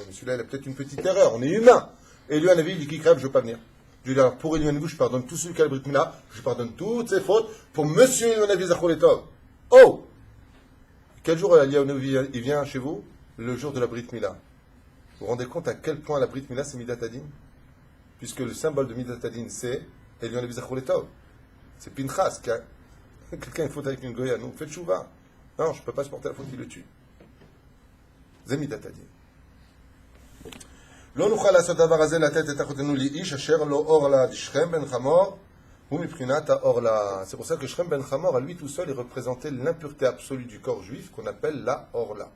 Mais celui-là, il a peut-être une petite erreur. On est humain. Eliyahu, il dit, qui crève, je ne veux pas venir. Je lui dis, alors, pour Eliyahu, je pardonne tous ceux qui ont la Brit Mila, je pardonne toutes ses fautes. Pour monsieur Eliyahu Zachor Tov. Oh! Quel jour Eliyahu il vient chez vous? Le jour de la Brit Mila. Vous vous rendez compte à quel point la Brit Mila c'est Midat Adin? Puisque le symbole de Midat Adin c'est Eliyahu Zachor Tov. C'est Pinchas qui a quelqu'un une faute avec une goya. Nous, faites chouva. Non, je ne peux pas supporter la faute, il le tue. C'est Midat Adin. לא נוכל לעשות דבר הזה לתת את אחותנו לאיש אשר לא אור לה שכם בן חמור הוא מבחינת האור לה. C'est pour ça que Shrem ben Hamor, à lui tout seul, il représentait l'impureté absolue du corps juif qu'on appelle la orla.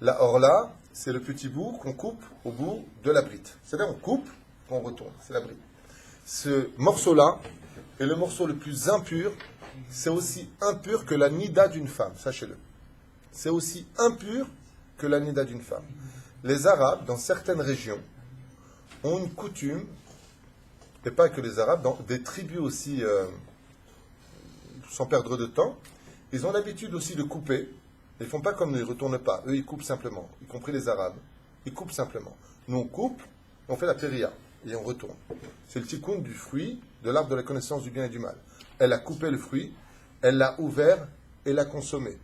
La orla, c'est le petit bout qu'on coupe au bout de la brite. C'est-à-dire on coupe, on retourne, c'est la brite. Ce morceau-là est le morceau le plus impur, c'est aussi impur que la nida d'une femme, sachez-le. C'est aussi impur que la nida d'une femme. Les Arabes, dans certaines régions, ont une coutume, et pas que les Arabes, dans des tribus aussi, sans perdre de temps, ils ont l'habitude aussi de couper. Ils ne font pas comme nous, ils ne retournent pas. Eux, ils coupent simplement, y compris les Arabes. Ils coupent simplement. Nous, on coupe, on fait la péria, et on retourne. C'est le tikkun du fruit, de l'arbre de la connaissance du bien et du mal. Elle a coupé le fruit, elle l'a ouvert et l'a consommé.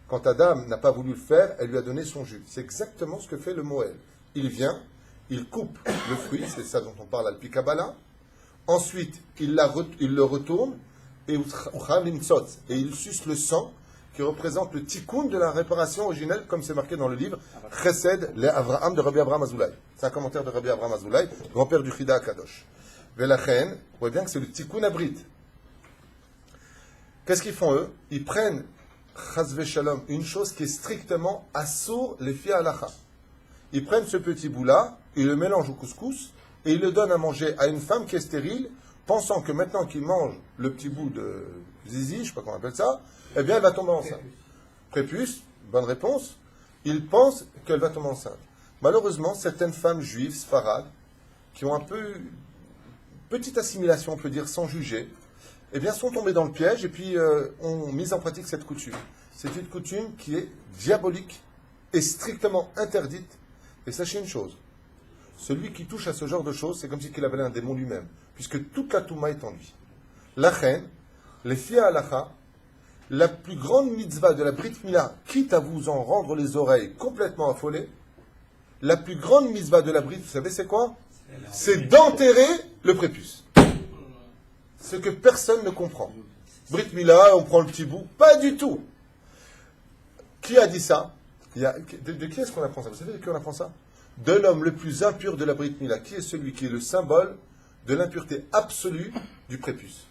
Quand Adam n'a pas voulu le faire, elle lui a donné son jus. C'est exactement ce que fait le Moël. Il vient, il coupe le fruit, c'est ça dont on parle à l'Pikabala. Ensuite, il le retourne et il suce le sang qui représente le tikkun de la réparation originelle, comme c'est marqué dans le livre Chesed le Avraham de Rabbi Abraham Azoulay. C'est un commentaire de Rabbi Abraham Azoulay, grand-père du Chida Kadosh. Velachen, vous voyez bien que c'est le tikkun abrit. Qu'est-ce qu'ils font eux? Ils prennent Chazve Shalom, une chose qui est strictement assour les filles halacha. Ils prennent ce petit bout-là, ils le mélangent au couscous et ils le donnent à manger à une femme qui est stérile, pensant que maintenant qu'il mange le petit bout de zizi, je ne sais pas comment on appelle ça, eh bien elle va tomber enceinte. Prépuce, bonne réponse, ils pensent qu'elle va tomber enceinte. Malheureusement, certaines femmes juives, sfarades, qui ont un peu petite assimilation, on peut dire, sans juger, eh bien, sont tombés dans le piège et puis ont mis en pratique cette coutume. C'est une coutume qui est diabolique et strictement interdite. Et sachez une chose, celui qui touche à ce genre de choses, c'est comme s'il avait un démon lui-même, puisque toute la Touma est en lui. La reine, les filles à halacha, la plus grande mitzvah de la Brit Mila, quitte à vous en rendre les oreilles complètement affolées, la plus grande mitzvah de la Brit, vous savez c'est quoi? C'est d'enterrer le prépuce. Ce que personne ne comprend. Brit Mila, on prend le petit bout. Pas du tout. Qui a dit ça? De qui est-ce qu'on apprend ça? Vous savez de qui on apprend ça? De l'homme le plus impur de la Brit Mila. Qui est celui qui est le symbole de l'impureté absolue du prépuce?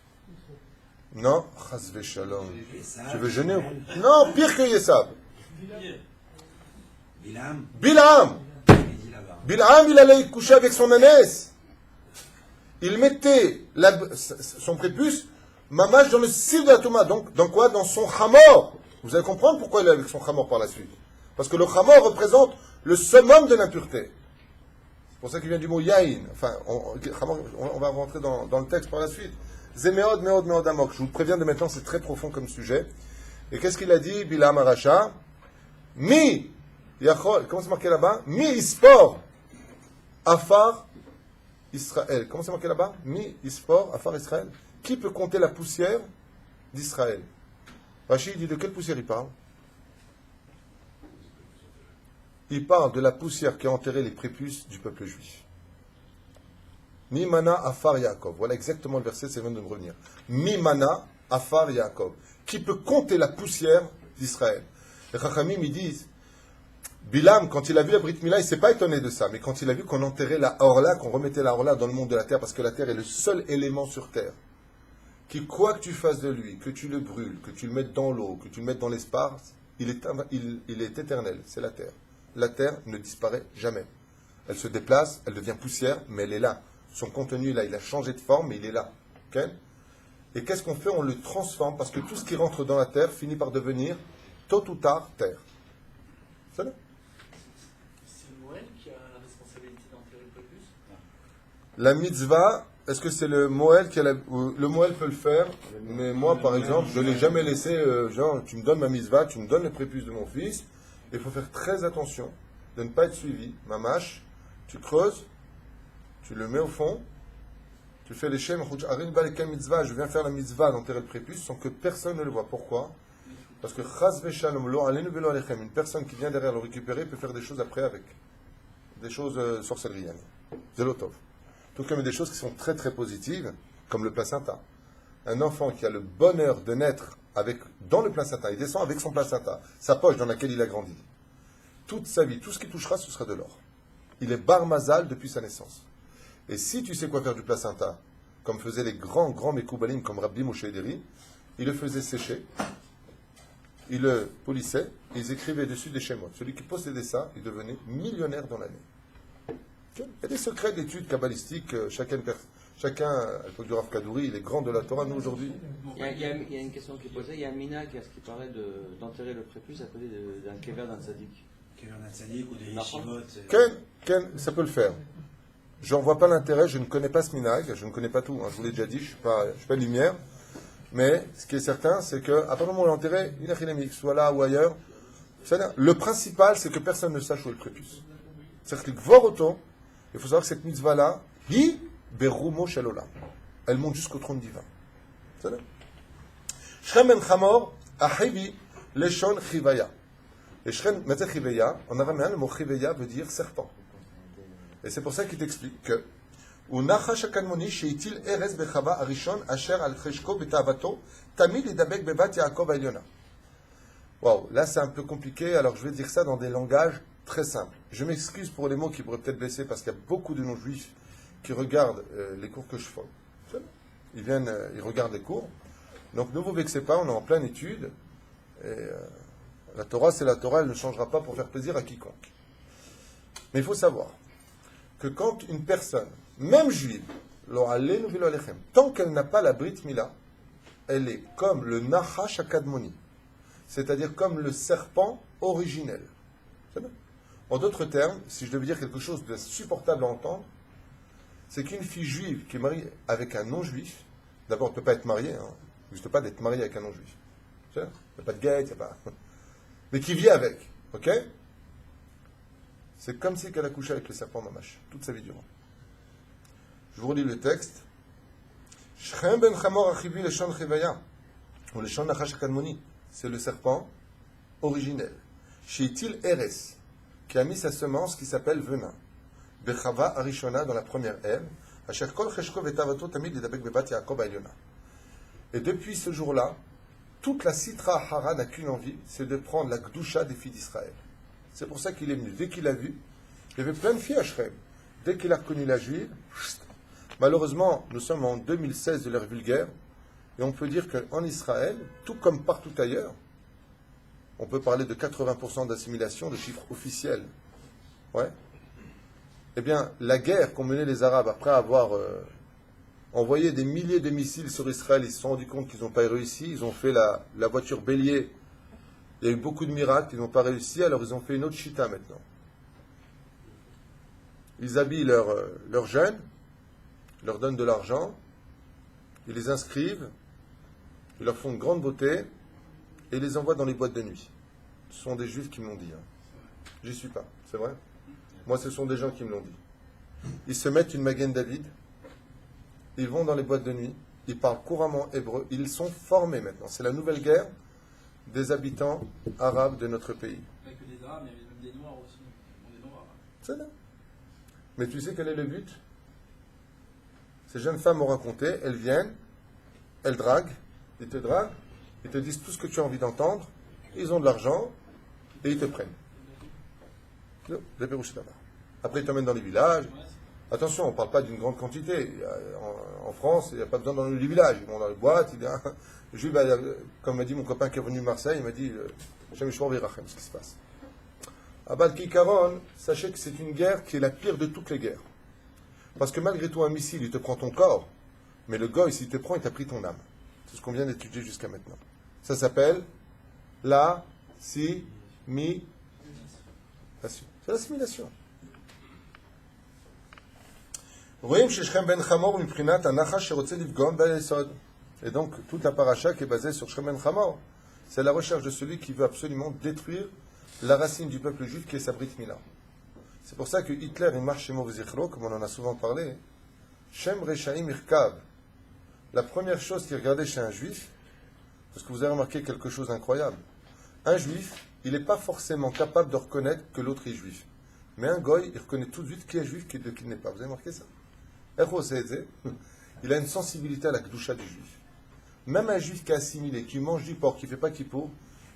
Non, Chazve Shalom. Tu veux jeûner ou... Non, pire que Yesab. Bilam. Bilam, il allait coucher avec son ânesse. Il mettait son prépuce, mamash, dans le cil de la Touma. Donc, dans quoi? Dans son chamor. Vous allez comprendre pourquoi il est avec son chamor par la suite. Parce que le chamor représente le summum de l'impureté. C'est pour ça qu'il vient du mot yaïn. Enfin, on va rentrer dans le texte par la suite. Zemeod, meod amok. Je vous préviens de maintenant, c'est très profond comme sujet. Et qu'est-ce qu'il a dit, Bilam Aracha? Mi Yachol, comment c'est marqué là-bas? Mi ispor afar Israël. Comment c'est marqué là-bas? Mi ispor afar Israël. Qui peut compter la poussière d'Israël? Rachid dit de quelle poussière il parle? Il parle de la poussière qui a enterré les prépuces du peuple juif. Mimana afar Yaakov. Voilà exactement le verset, c'est vient de me revenir. Mimana afar Yaakov. Qui peut compter la poussière d'Israël? Les Chachamim, ils disent, Bilam, quand il a vu la Brit Mila, il ne s'est pas étonné de ça, mais quand il a vu qu'on enterrait la Orla, qu'on remettait la Orla dans le monde de la terre, parce que la terre est le seul élément sur terre, qui, quoi que tu fasses de lui, que tu le brûles, que tu le mettes dans l'eau, que tu le mettes dans l'espace, il est éternel, c'est la terre. La terre ne disparaît jamais. Elle se déplace, elle devient poussière, mais elle est là. Son contenu est là, il a changé de forme, mais il est là. Okay? Et qu'est-ce qu'on fait? On le transforme, parce que tout ce qui rentre dans la terre finit par devenir, tôt ou tard, terre. C'est là. C'est Moël qui a la responsabilité d'enterrer le prépuce. La mitzvah, est-ce que c'est le Moël qui a le Moël peut le faire, mais moi, par exemple, je ne l'ai jamais laissé, genre, tu me donnes ma mitzvah, tu me donnes le prépuce de mon fils, il faut faire très attention de ne pas être suivi. Mamash, tu creuses, tu le mets au fond, tu fais les shem, mitzvah, je viens faire la mitzvah d'enterrer le prépuce sans que personne ne le voit. Pourquoi? Parce que chas v'shalom lo alenu velo alechem, une personne qui vient derrière le récupérer peut faire des choses après avec. Des choses sorcellerie. Zelotov. Tout comme des choses qui sont très très positives, comme le placenta. Un enfant qui a le bonheur de naître dans le placenta, il descend avec son placenta, sa poche dans laquelle il a grandi. Toute sa vie, tout ce qu'il touchera, ce sera de l'or. Il est bar mazal depuis sa naissance. Et si tu sais quoi faire du placenta, comme faisaient les grands Mekoubalim, comme Rabbi Moshe Ederi, ils le faisaient sécher, ils le polissaient, et ils écrivaient dessus des schémas. Celui qui possédait ça, il devenait millionnaire dans l'année. Il y a des secrets d'études kabbalistiques, chacun, à l'époque du Rav Kadouri, il est grand de la Torah, nous aujourd'hui. Il y a une question qui est posée. Il y a Mina qui parlait d'enterrer le prépuce à côté d'un kever d'un tzaddik. Kever d'un tzaddik ou des yeshivot. Ken, ça peut le faire. J'en vois pas l'intérêt, je ne connais pas ce minag, je ne connais pas tout, hein, je vous l'ai déjà dit, je ne suis pas lumière, mais ce qui est certain, c'est qu'à partir du moment où on l'a enterré, il a soit là ou ailleurs, le principal, c'est que personne ne sache où est le prépuce. C'est-à-dire que Gvoroto, il faut savoir que cette mitzvah-là, hi berumo shalola, elle monte jusqu'au trône divin. C'est-à-dire Shrem ben Chamor, ahivi leshon chivaya. Et Shrem, matzah chivaya, en araméen, le mot chivaya veut dire serpent. Et c'est pour ça qu'il t'explique que Unachash hakanmoni sheitil erez bechava arishon asher al cheshko betavato tamid idabek bevat Yaakov Eliona. Waouh, là c'est un peu compliqué, alors je vais dire ça dans des langages très simples. Je m'excuse pour les mots qui pourraient peut-être blesser parce qu'il y a beaucoup de non-juifs qui regardent les cours que je fais. Ils viennent, ils regardent les cours. Donc ne vous vexez pas, on est en pleine étude. Et la Torah, c'est la Torah, elle ne changera pas pour faire plaisir à quiconque. Mais il faut savoir que quand une personne, même juive, tant qu'elle n'a pas la Brit Mila, elle est comme le Nachash Akadmoni, c'est-à-dire comme le serpent originel. En d'autres termes, si je devais dire quelque chose de supportable à entendre, c'est qu'une fille juive qui est mariée avec un non-juif, d'abord, elle ne peut pas être mariée, hein, il n'existe pas d'être mariée avec un non-juif. Il n'y a pas de guette, il n'y a pas... Mais qui vit avec, ok? C'est comme si qu'elle a couché avec le serpent mamash, toute sa vie durant. Je vous relis le texte. Shrem ben Chamor achivi leshon chivaya, ou leshon nachash kadmoni, c'est le serpent originel. Sheitil eres, qui a mis sa semence qui s'appelle venin. Bechava arishona, dans la première Ève, asher kol cheshko vetavato tamid lidabek bebat Yaakov Eliona. Et depuis ce jour-là, toute la Sitra Hara n'a qu'une envie, c'est de prendre la Gdusha des filles d'Israël. C'est pour ça qu'il est venu. Dès qu'il a vu, il y avait plein de filles à Shrem. Dès qu'il a reconnu la juive, malheureusement, nous sommes en 2016 de l'ère vulgaire, et on peut dire qu'en Israël, tout comme partout ailleurs, on peut parler de 80% d'assimilation, de chiffres officiels. Ouais. Eh bien, la guerre qu'ont menée les Arabes après avoir envoyé des milliers de missiles sur Israël, ils se sont rendus compte qu'ils n'ont pas réussi, ils ont fait la voiture bélier. Il y a eu beaucoup de miracles, ils n'ont pas réussi, alors ils ont fait une autre chita maintenant. Ils habillent leurs jeunes, ils leur donnent de l'argent, ils les inscrivent, ils leur font une grande beauté, et ils les envoient dans les boîtes de nuit. Ce sont des juifs qui me l'ont dit. Hein. J'y suis pas, c'est vrai. Moi, ce sont des gens qui me l'ont dit. Ils se mettent une Magen David, ils vont dans les boîtes de nuit, ils parlent couramment hébreu, ils sont formés maintenant. C'est la nouvelle guerre des habitants arabes de notre pays. Pas que des Arabes, mais il y avait même des Noirs aussi. Bon, des Noirs. C'est là. Mais tu sais quel est le but? Ces jeunes femmes m'ont raconté, elles viennent, elles draguent, ils te disent tout ce que tu as envie d'entendre, ils ont de l'argent et ils te prennent. Après, ils t'emmènent dans les villages. Attention, on ne parle pas d'une grande quantité. En France, il n'y a pas besoin dans les villages. Ils vont dans les boîtes. Comme m'a dit mon copain qui est venu de Marseille, il m'a dit J'aime ce qui se passe. À Bal-Kikaron, sachez que c'est une guerre qui est la pire de toutes les guerres. Parce que malgré tout, un missile, il te prend ton corps, mais le goy, s'il te prend, il t'a pris ton âme. C'est ce qu'on vient d'étudier jusqu'à maintenant. Ça s'appelle l'assimilation. C'est l'assimilation. Et donc, toute la paracha qui est basée sur Shem ben Chamor, c'est la recherche de celui qui veut absolument détruire la racine du peuple juif qui est sa Brit Mila. C'est pour ça que Hitler, il marche chez Zichro, comme on en a souvent parlé. Shem Rechaim Irkav. La première chose qu'il regardait chez un juif, parce que vous avez remarqué quelque chose d'incroyable, un juif, il n'est pas forcément capable de reconnaître que l'autre est juif. Mais un goy, il reconnaît tout de suite qui est juif et qui n'est pas. Vous avez remarqué ça? Il a une sensibilité à la kedusha du juif. Même un juif qui est assimilé, qui mange du porc, qui ne fait pas kippour,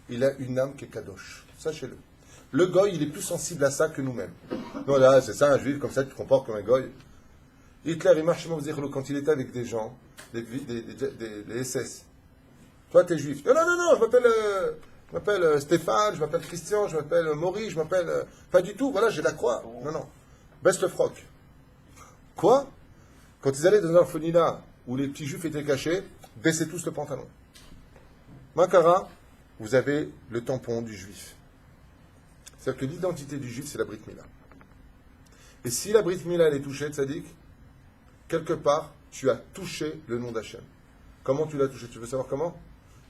il a une âme qui est kadosh. Sachez-le. Le goy, il est plus sensible à ça que nous-mêmes. Non, là, c'est ça, un juif, comme ça, tu te comportes comme un goy. Hitler, il marche quand il était avec des gens, des SS. Toi, tu es juif. Non, non, non, non, je m'appelle Stéphane, je m'appelle Christian, je m'appelle Maurice, je m'appelle... Pas du tout, voilà, j'ai la croix. Non, non. Baisse le froc. Quoi? Quand ils allaient dans un orphelinat où les petits juifs étaient cachés, baissez tous le pantalon. Makara, vous avez le tampon du juif. C'est-à-dire que l'identité du juif, c'est la Brit Mila. Et si la Brit Mila, elle est touchée, tzaddik, quelque part, tu as touché le nom d'Hachem. Comment tu l'as touché? Tu veux savoir comment?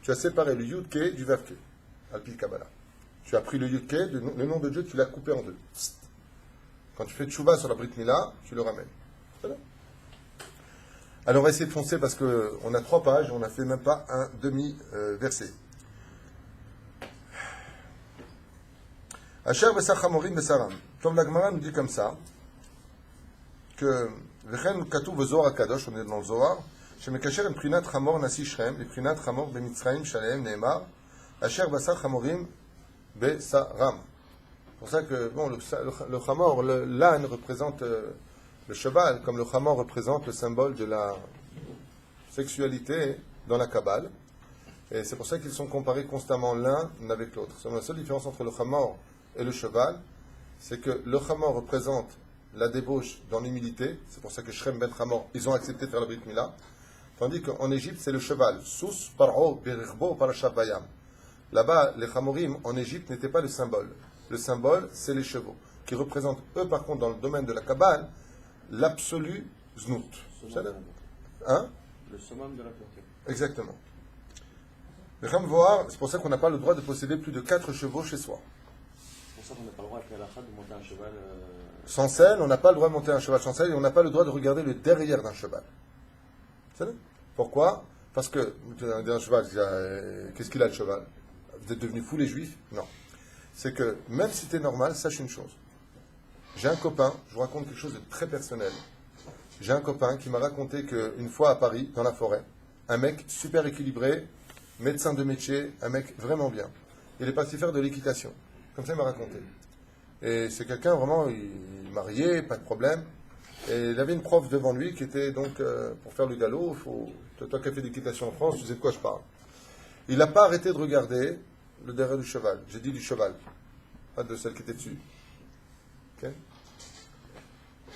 Tu as séparé le Yud-Ke du Vav-Ke, Al-Pi Kabbalah. Tu as pris le Yud-Ke, le nom de Dieu, tu l'as coupé en deux. Psst. Quand tu fais tchouva sur la Brit Mila, tu le ramènes. Voilà. Alors on va essayer de foncer parce qu'on a 3 pages, on n'a fait même pas un demi-verset. Asher Besar Chamorim Besaram. Tom Lagmara nous dit comme ça que Vechen Katou Zohar Akadosh, on est dans le Zohar, Shemekasher en Prinat Chamor Nasi Shrem, et Prinat Chamor Bemitzraim Shaleem Neemar, Asher Besar Chamorim Besaram. C'est pour ça que bon, le Chamor, l'âne représente le cheval, comme le Chamor représente le symbole de la sexualité dans la Kabbale. Et c'est pour ça qu'ils sont comparés constamment l'un avec l'autre. C'est la seule différence entre le Chamor et le cheval, c'est que le Chamor représente la débauche dans l'humilité, c'est pour ça que Shrem ben Chamor, ils ont accepté de faire la Brit Mila, tandis qu'en Égypte, c'est le cheval. Sous, Paro, Berichbo, Parashat Bayam. Là-bas, les Chamorim, en Égypte, n'étaient pas le symbole. Le symbole, c'est les chevaux, qui représentent, eux, par contre, dans le domaine de la Kabbale, l'absolu Znout. Hein? Le summum de la pureté. Exactement. C'est pour ça qu'on n'a pas le droit de posséder plus de 4 chevaux chez soi. C'est pour ça qu'on n'a pas le droit avec la de monter un cheval. Sans selle, on n'a pas le droit de monter un cheval sans selle et on n'a pas le droit de regarder le derrière d'un cheval. Vous savez? Pourquoi? Parce que, un cheval, qu'est-ce qu'il a le cheval? Vous êtes devenus fous les juifs? Non. C'est que, même si c'est normal, sache une chose. J'ai un copain, je vous raconte quelque chose de très personnel. J'ai un copain qui m'a raconté qu'une fois à Paris, dans la forêt, un mec super équilibré, médecin de métier, un mec vraiment bien. Il est parti faire de l'équitation. Comme ça, il m'a raconté. Et c'est quelqu'un vraiment, il est marié, pas de problème. Et il avait une prof devant lui qui était donc, pour faire le galop, toi qui as fait de l'équitation en France, tu sais de quoi je parle. Il n'a pas arrêté de regarder le derrière du cheval. J'ai dit du cheval, pas de celle qui était dessus. Okay.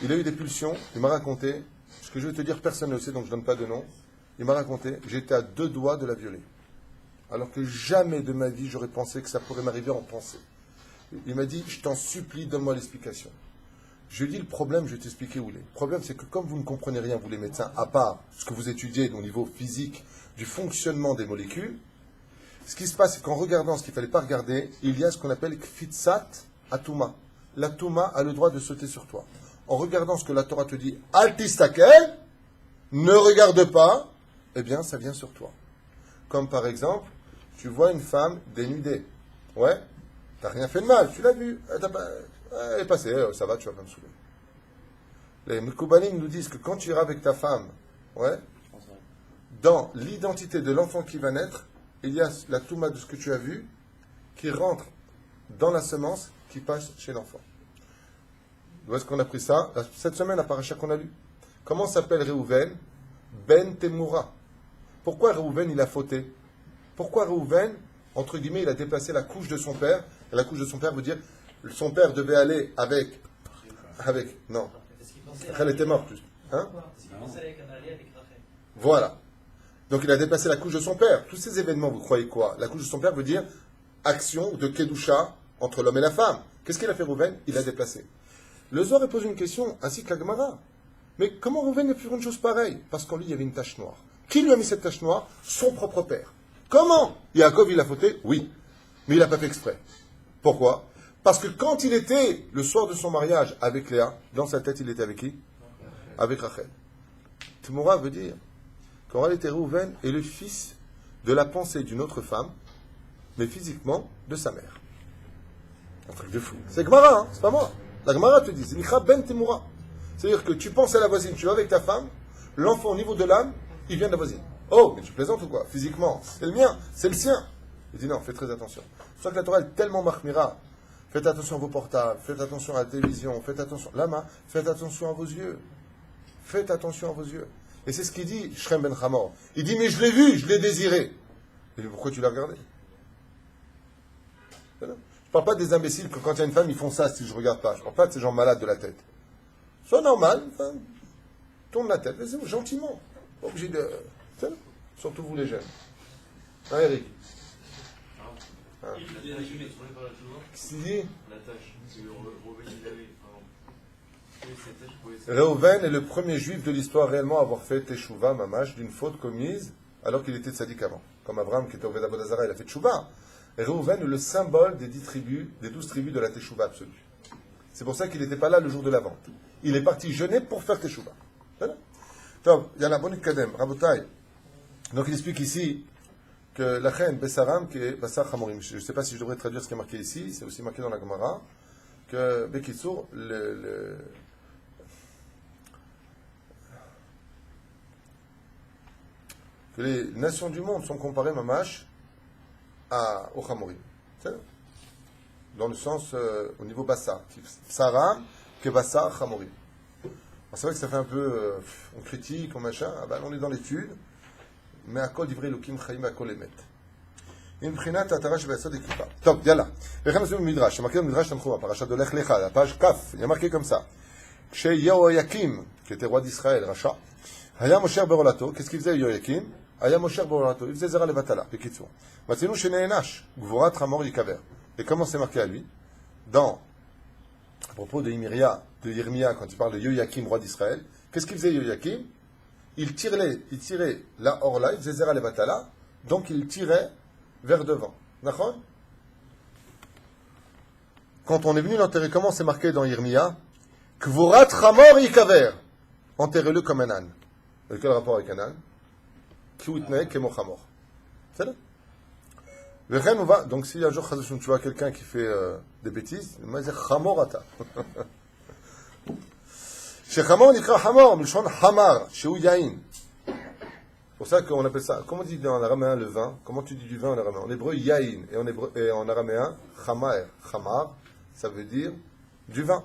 Il a eu des pulsions, il m'a raconté, ce que je vais te dire, personne ne le sait, donc je ne donne pas de nom. Il m'a raconté, j'étais à 2 doigts de la violer. Alors que jamais de ma vie, j'aurais pensé que ça pourrait m'arriver en pensée. Il m'a dit, je t'en supplie, donne-moi l'explication. Je lui ai dit, le problème, je vais t'expliquer où il est. Le problème, c'est que comme vous ne comprenez rien, vous les médecins, à part ce que vous étudiez au niveau physique, du fonctionnement des molécules, ce qui se passe, c'est qu'en regardant ce qu'il ne fallait pas regarder, il y a ce qu'on appelle kfitsat Atouma. La Touma a le droit de sauter sur toi. En regardant ce que la Torah te dit, Altistakel, ne regarde pas, eh bien, ça vient sur toi. Comme par exemple, tu vois une femme dénudée. Ouais, t'as rien fait de mal, tu l'as vue. Elle est passée, ça va, tu vas pas me saouler. Les Mekoubalim nous disent que quand tu iras avec ta femme, ouais, dans l'identité de l'enfant qui va naître, il y a la Touma de ce que tu as vu qui rentre dans la semence qui passe chez l'enfant. Où est-ce qu'on a pris ça? Cette semaine, à Paracha qu'on a lu. Comment s'appelle Réhouven? Ben Temura. Pourquoi Réhouven, il a fauté? Pourquoi Réhouven, entre guillemets, il a déplacé la couche de son père? Et la couche de son père veut dire, son père devait aller avec, non. Rachel était morte, plus. Hein? Voilà. Donc il a déplacé la couche de son père. Tous ces événements, vous croyez quoi? La couche de son père veut dire action de Kedusha entre l'homme et la femme. Qu'est-ce qu'il a fait Réhouven? Il a déplacé. Le Zohar pose une question, ainsi que la Gemara. Mais comment Réhouven a pu faire une chose pareille? Parce qu'en lui, il y avait une tache noire. Qui lui a mis cette tache noire? Son propre père. Comment? Yaakov, il a fauté? Oui. Mais il n'a pas fait exprès. Pourquoi? Parce que quand il était, le soir de son mariage avec Léa, dans sa tête, il était avec qui? Avec Rachel. Tmoura veut dire qu'en réalité, Réhouven est le fils de la pensée d'une autre femme, mais physiquement de sa mère. Un truc de fou. C'est Gemara, hein, c'est pas moi. La Gemara te dit, c'est Nikra Ben Tmoura. C'est-à-dire que tu penses à la voisine, tu vas avec ta femme, l'enfant au niveau de l'âme, il vient de la voisine. Oh, mais tu plaisantes ou quoi? Physiquement, c'est le mien, c'est le sien. Il dit non, faites très attention. C'est pour ça que la Torah est tellement marmira. Faites attention à vos portables, faites attention à la télévision, faites attention, Lama, faites attention à vos yeux. Faites attention à vos yeux. Et c'est ce qu'il dit, Shrem Ben Hamor. Il dit, mais je l'ai vu, je l'ai désiré. Il dit, pourquoi tu l'as regardé? Je ne parle pas des imbéciles que quand il y a une femme, ils font ça si je ne regarde pas. Je ne parle pas de ces gens malades de la tête. Sois normal, enfin, tourne la tête, laissez-vous gentiment. Pas obligé de... Surtout vous les jeunes. Hein, Eric? Hein? Qu'est-ce qu'il dit? Réhouven est le premier juif de l'histoire réellement à avoir fait Teshuvah, mamash, d'une faute commise alors qu'il était tzaddik avant. Comme Abraham qui était au Vedabod Hazara, il a fait Teshuvah. Et Réhouven est le symbole des 10 tribus, des 12 tribus de la Teshuvah absolue. C'est pour ça qu'il n'était pas là le jour de la vente. Il est parti jeûner pour faire Teshuvah. Donc, il y a la bonne kadem, Rabotai. Donc il explique ici que la reine Bessaram, qui est Bassar Hamorim, je ne sais pas si je devrais traduire ce qui est marqué ici, c'est aussi marqué dans la Gemara, que Bekitsour, que les nations du monde sont comparées, mamash, au Hamorim. Dans le sens, au niveau Bassar. Saram, que Bassar Hamorim. C'est vrai que ça fait un peu, on critique, on machin, ah ben, on est dans l'étude, mais à kol divrei Elokim chaim à kol emet. Imprinat atara shebasod eklipa. Donc, yalla. Rechem asum midrash, c'est marqué dans le midrash Tanchuma, parachat de Lech Lecha, la page Kaf, il y a marqué comme ça. Chez Yehoyakim, qui était roi d'Israël, Racha, Haya Mosher Berolato, qu'est-ce qu'il faisait Yehoyakim? Haya Mosher Berolato, il faisait Zera Levatala, Bekitsour. Matzenu Sheneenash, Gvorat Ramor Yikaver. Et comment c'est marqué à lui? Dans, à propos de Yirmia, quand il parle de Yehoyakim, roi d'Israël, qu'est-ce qu'il faisait Yehoyakim? Il tirait la orla, il faisait Zera Levatala, donc il tirait vers devant. D'accord? Quand on est venu l'enterrer, comment c'est marqué dans Yirmia? Kvorat Ramor Yikaver. Enterrez-le comme un âne. Quel rapport avec un âne? Kiwitne Kemo Chamor. C'est là. Donc si un jour tu vois quelqu'un qui fait des bêtises, il va dire Chamorata. Chez Chamor, on dit Chamor, mais Hamar, chez Ouyaïn. C'est pour ça qu'on appelle ça. Comment on dit en araméen le vin? Comment tu dis du vin en araméen? En hébreu, Yaïn. Et en araméen, Chamaer. Chamar, ça veut dire du vin.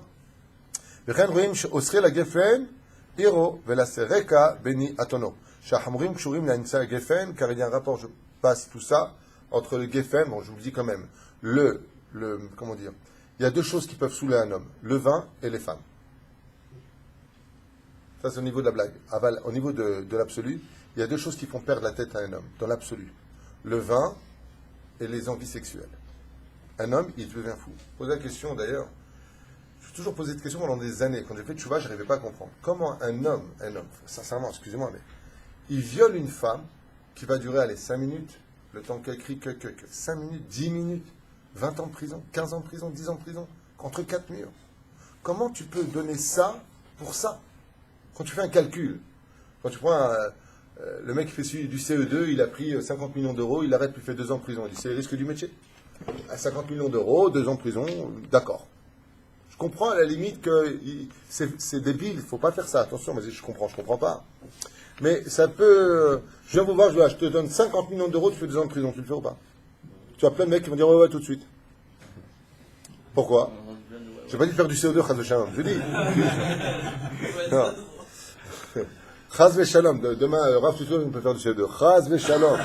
וכן רואים שאוסרי לגפן עירו ולסרקה בני אתונו. שהחמורים קשורים לאמצעי הגפן, car il y a un rapport, je passe tout ça, entre le geffen, bon je vous le dis quand même, comment dire, il y a deux choses qui peuvent saouler un homme, le vin et les femmes. Ça c'est au niveau de la blague. Au niveau de l'absolu, il y a deux choses qui font perdre la tête à un homme, dans l'absolu. Le vin et les envies sexuelles. Un homme, il devient fou. Posez la question d'ailleurs, je me suis toujours posé cette question pendant des années. Quand j'ai fait tchouva, je n'arrivais pas à comprendre. Comment un homme, sincèrement, excusez-moi, mais il viole une femme qui va durer, allez, 5 minutes, le temps qu'elle crie que 5 minutes, 10 minutes, 20 ans de prison, 15 ans de prison, 10 ans de prison. entre quatre murs. Comment tu peux donner ça pour ça? Quand tu fais un calcul, quand tu prends le mec qui fait du CE2, il a pris 50 millions d'euros, il arrête, puis il fait 2 ans de prison. Il dit, c'est le risque du métier. À 50 millions d'euros, 2 ans de prison, d'accord. Je comprends à la limite que c'est débile, il ne faut pas faire ça. Attention, mais je comprends pas. Mais ça peut... Je viens vous voir, je te donne 50 millions d'euros, tu fais 2 ans de prison, tu le fais ou pas? Tu as plein de mecs qui vont dire, ouais, tout de suite. Pourquoi? Je n'ai pas dit de faire du CO2, Chaz Shalom. Je dis. Non. Chaz Shalom. Demain, Rav Tuto, on peut faire du CO2. Chaz Shalom.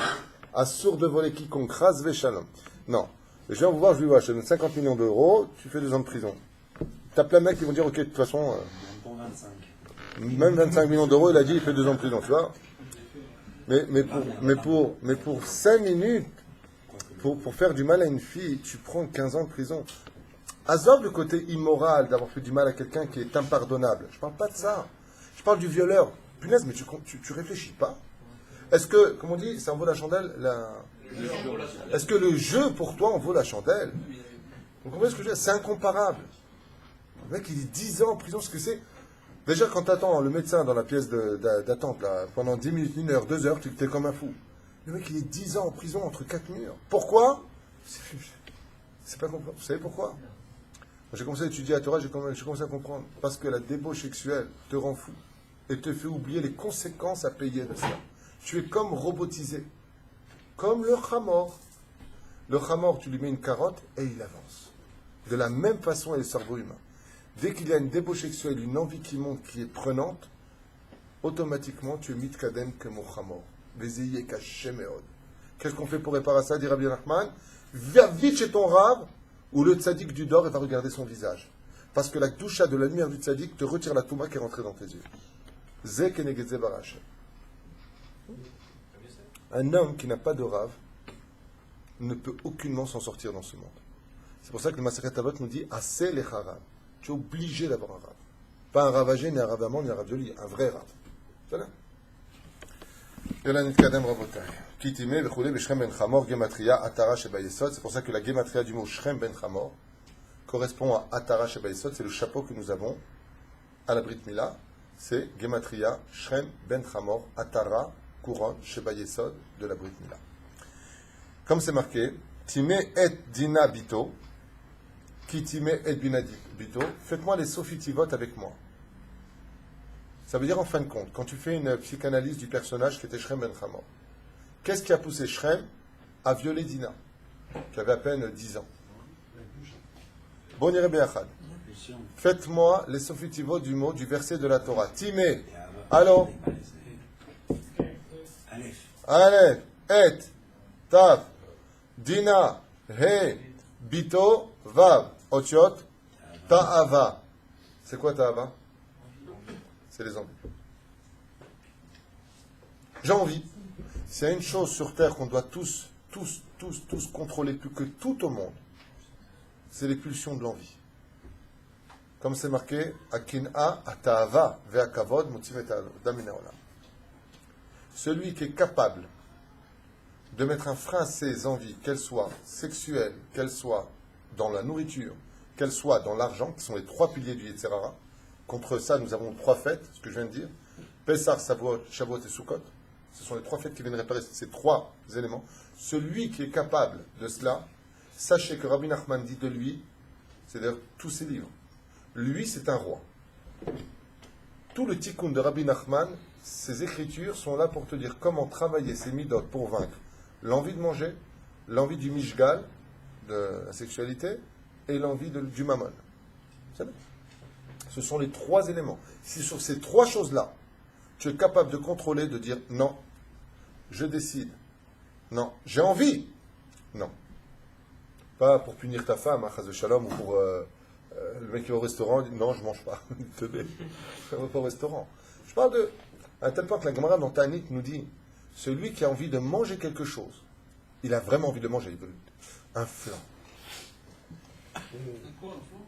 Assour de voler quiconque. Chaz Shalom. Non. Je viens vous voir, je lui vois, je te donne 50 millions d'euros, tu fais 2 ans de prison. Tu as plein de mecs qui vont dire, ok, de toute façon. Pour 25. Même 25 millions d'euros, il a dit, il fait 2 ans de prison, tu vois. Mais pour 5 minutes, pour faire du mal à une fille, tu prends 15 ans de prison. Azov le côté immoral d'avoir fait du mal à quelqu'un qui est impardonnable. Je parle pas de ça. Je parle du violeur. Punaise, mais tu réfléchis pas. Est-ce que, comme on dit, ça en vaut la chandelle Est-ce que le jeu pour toi en vaut la chandelle? Vous comprenez ce que je veux dire? C'est incomparable. Le mec, il est 10 ans en prison, ce que c'est. Déjà, quand tu attends le médecin dans la pièce d'attente, là, pendant 10 minutes, 1 heure, 2 heures, tu es comme un fou. Le mec, il est 10 ans en prison entre 4 murs. Pourquoi? C'est pas compréhensible. Vous savez pourquoi? J'ai commencé à étudier la Torah, j'ai commencé à comprendre. Parce que la débauche sexuelle te rend fou et te fait oublier les conséquences à payer de cela. Tu es comme robotisé. Comme le chamor. Le chamor, tu lui mets une carotte et il avance. De la même façon est le cerveau humain. Dès qu'il y a une débauche sexuelle, une envie qui monte, qui est prenante, automatiquement, tu es mitkadem que mon chamor. Vezeye kashemeod. Qu'est-ce qu'on fait pour réparer ça, dit Rabbi Nachman? Viens vite chez ton rave, où le tzaddik du dor, il va regarder son visage. Parce que la doucha de la lumière du tzaddik te retire la touma qui est rentrée dans tes yeux. Ze kenegeze barach. Un homme qui n'a pas de rave ne peut aucunement s'en sortir dans ce monde. C'est pour ça que le Masechet Avot nous dit assez les harav. Tu es obligé d'avoir un rave. Pas un rave âgé, ni un rave amant, ni un rave joli, un vrai rave. C'est là. C'est pour ça que la gematria du mot Shrem ben Chamor correspond à Atara Sheba Yesod. C'est le chapeau que nous avons à la Brit Mila. C'est gematria Shrem ben Chamor Atara couronne Sheba Yesod de la Brit Mila. Comme c'est marqué, Time et Dina Bito, qui Time et Bina Bito, faites-moi les Sophitivot avec moi. Ça veut dire en fin de compte, quand tu fais une psychanalyse du personnage qui était Shrem ben Chamor, qu'est-ce qui a poussé Shrem à violer Dina, qui avait à peine 10 ans? Bon, niré be'achad. Faites-moi les sofitivot du mot, du verset de la Torah. Timé, allô, Aleph, Et, Tav, Dina, He, Bito, Vav, Otiot, Ta'ava. C'est quoi Ta'ava? C'est les envies. J'ai envie. S'il y a une chose sur Terre qu'on doit tous contrôler plus que tout au monde, c'est les pulsions de l'envie. Comme c'est marqué, Akin'a, Ata'ava, Ve'akavod, Motiv et Damina Olam. Celui qui est capable de mettre un frein à ses envies, qu'elles soient sexuelles, qu'elles soient dans la nourriture, qu'elles soient dans l'argent, qui sont les 3 piliers du Yetzer Hara. Contre ça, nous avons 3 fêtes, ce que je viens de dire. Pessah, Shavuot et Sukkot. Ce sont les 3 fêtes qui viennent réparer ces 3 éléments. Celui qui est capable de cela, sachez que Rabbi Nachman dit de lui, c'est d'ailleurs tous ses livres, lui c'est un roi. Tout le tikkun de Rabbi Nachman, ses écritures sont là pour te dire comment travailler ces midot pour vaincre l'envie de manger, l'envie du mishgal, de la sexualité, et l'envie du mammon. C'est vrai. Ce sont les 3 éléments. Si sur ces 3 choses-là, tu es capable de contrôler, de dire non, je décide, non, j'ai envie, non. Pas pour punir ta femme, hein, chas de shalom, ou pour le mec qui va au restaurant, dit non, je mange pas. Je ne va pas au restaurant. Je parle de. À tel point que la Gemara dans Ta'anit nous dit celui qui a envie de manger quelque chose, il a vraiment envie de manger, il veut un flan.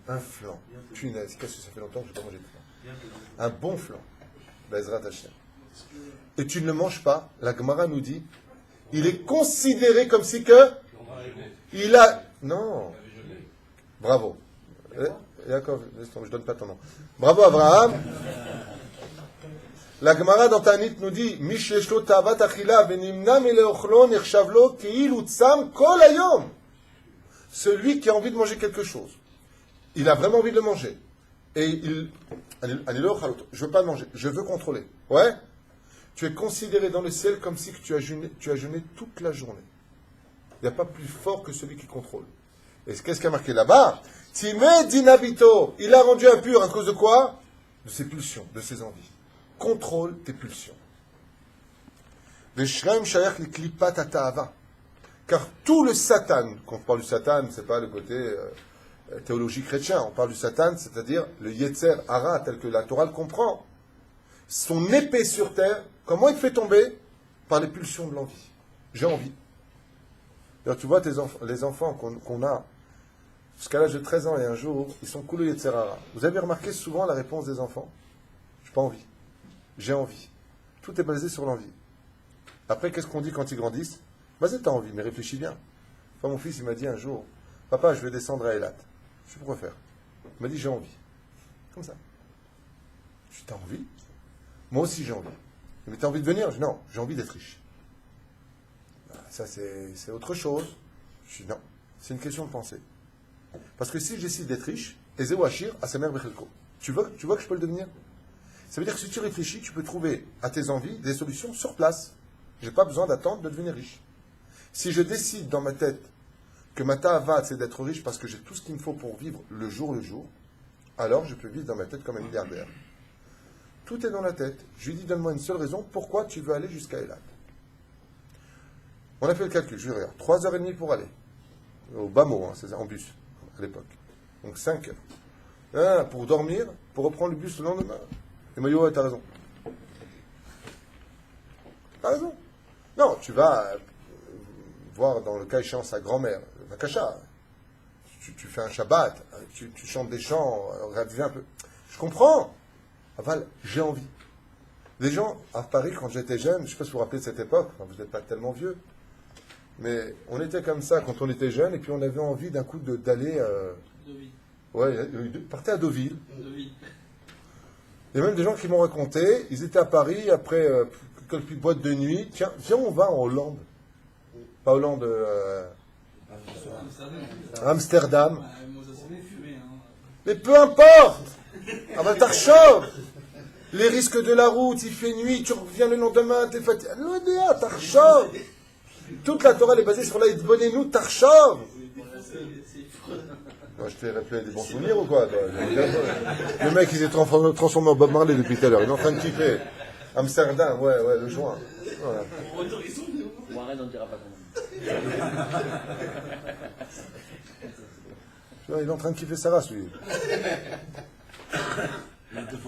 Un flan. Punaise, qu'est-ce que ça fait longtemps que je n'ai pas mangé de flan. Un bon flan. Bezrat Hashem. Et tu ne le manges pas, la Gemara nous dit, il est considéré comme si que il a... Non. Bravo. Yaakov, laisse tomber, je donne pas ton nom. Bravo Abraham. La Gemara dans Tanit nous dit Mish yeshlo ta'avat achila venimna mileochlo nechshav lo keilu tsam kol hayom. Celui qui a envie de manger quelque chose, il a vraiment envie de le manger. Et il. Je ne veux pas le manger, je veux contrôler. Ouais? Tu es considéré dans le ciel comme si tu as jeûné toute la journée. Il n'y a pas plus fort que celui qui contrôle. Et qu'est-ce qu'il y a marqué là-bas? Timé dinabito. Il a rendu impur à cause de quoi? De ses pulsions, de ses envies. Contrôle tes pulsions. Veshrem shayach liklipat ata'ava. Car tout le Satan, quand on parle du Satan, c'est pas le côté théologie chrétien, on parle du Satan, c'est-à-dire le Yetzer Hara, tel que la Torah le comprend. Son épée sur terre, comment il te fait tomber? Par les pulsions de l'envie. J'ai envie. Alors, tu vois les enfants qu'on a, jusqu'à l'âge de 13 ans et un jour, ils sont coulés Yetzer Hara. Vous avez remarqué souvent la réponse des enfants? J'ai pas envie. J'ai envie. Tout est basé sur l'envie. Après, qu'est-ce qu'on dit quand ils grandissent? Vas-y, t'as envie, mais réfléchis bien. Enfin, mon fils, il m'a dit un jour, papa, je vais descendre à Eilat. Je sais pourquoi faire. Il m'a dit, j'ai envie. Comme ça. Je dis, t'as envie? Moi aussi, j'ai envie. Mais t'as envie de venir? Je dis, non, j'ai envie d'être riche. Ça, c'est autre chose. Je dis, non, c'est une question de pensée. Parce que si je décide d'être riche, Ezeu Achir, à sa mère Bechelko, tu vois que je peux le devenir? Ça veut dire que si tu réfléchis, tu peux trouver à tes envies des solutions sur place. Je n'ai pas besoin d'attendre de devenir riche. Si je décide dans ma tête que ma ta'ava, c'est d'être riche parce que j'ai tout ce qu'il me faut pour vivre le jour, alors je peux vivre dans ma tête comme un milliardaire. Tout est dans la tête. Je lui dis, donne-moi une seule raison, pourquoi tu veux aller jusqu'à Eilat. On a fait le calcul, je regarde. 3h30 pour aller. Au bas mot, hein, c'est en bus, à l'époque. Donc 5 heures. Pour dormir, pour reprendre le bus le lendemain. Et Mayo, t'as raison. T'as raison. Non, tu vas voir dans le cas échéant sa grand-mère, la Kacha. Tu fais un Shabbat, tu chantes des chants, reviens un peu. Je comprends. Enfin, j'ai envie. Les gens, à Paris, quand j'étais jeune, je ne sais pas si vous vous rappelez de cette époque, enfin, vous n'êtes pas tellement vieux, mais on était comme ça quand on était jeune, et puis on avait envie d'un coup d'aller... Deauville. Ouais, partez à Deauville. Deauville. Il y a même des gens qui m'ont raconté, ils étaient à Paris, après quelques boîtes de nuit, tiens, on va en Hollande. Pas Hollande, Amsterdam. Moi, ça s'est fumé. Hein. Mais peu importe. Ah bah Tarchov. Les risques de la route, il fait nuit, tu reviens le lendemain, t'es fatigué. L'ODA, Tarchov. Toute la Torah elle est basée sur l'Aïdbonenu, Tarchov. Moi, je t'ai rappelé des bons souvenirs ou quoi? Le mec, il s'est transformé en Bob Marley depuis tout à l'heure. Il est en train de kiffer. Amsterdam, ouais, le juin. Voilà. Bon, arrête, on ne dira pas comment. Il est en train de kiffer sa race, lui.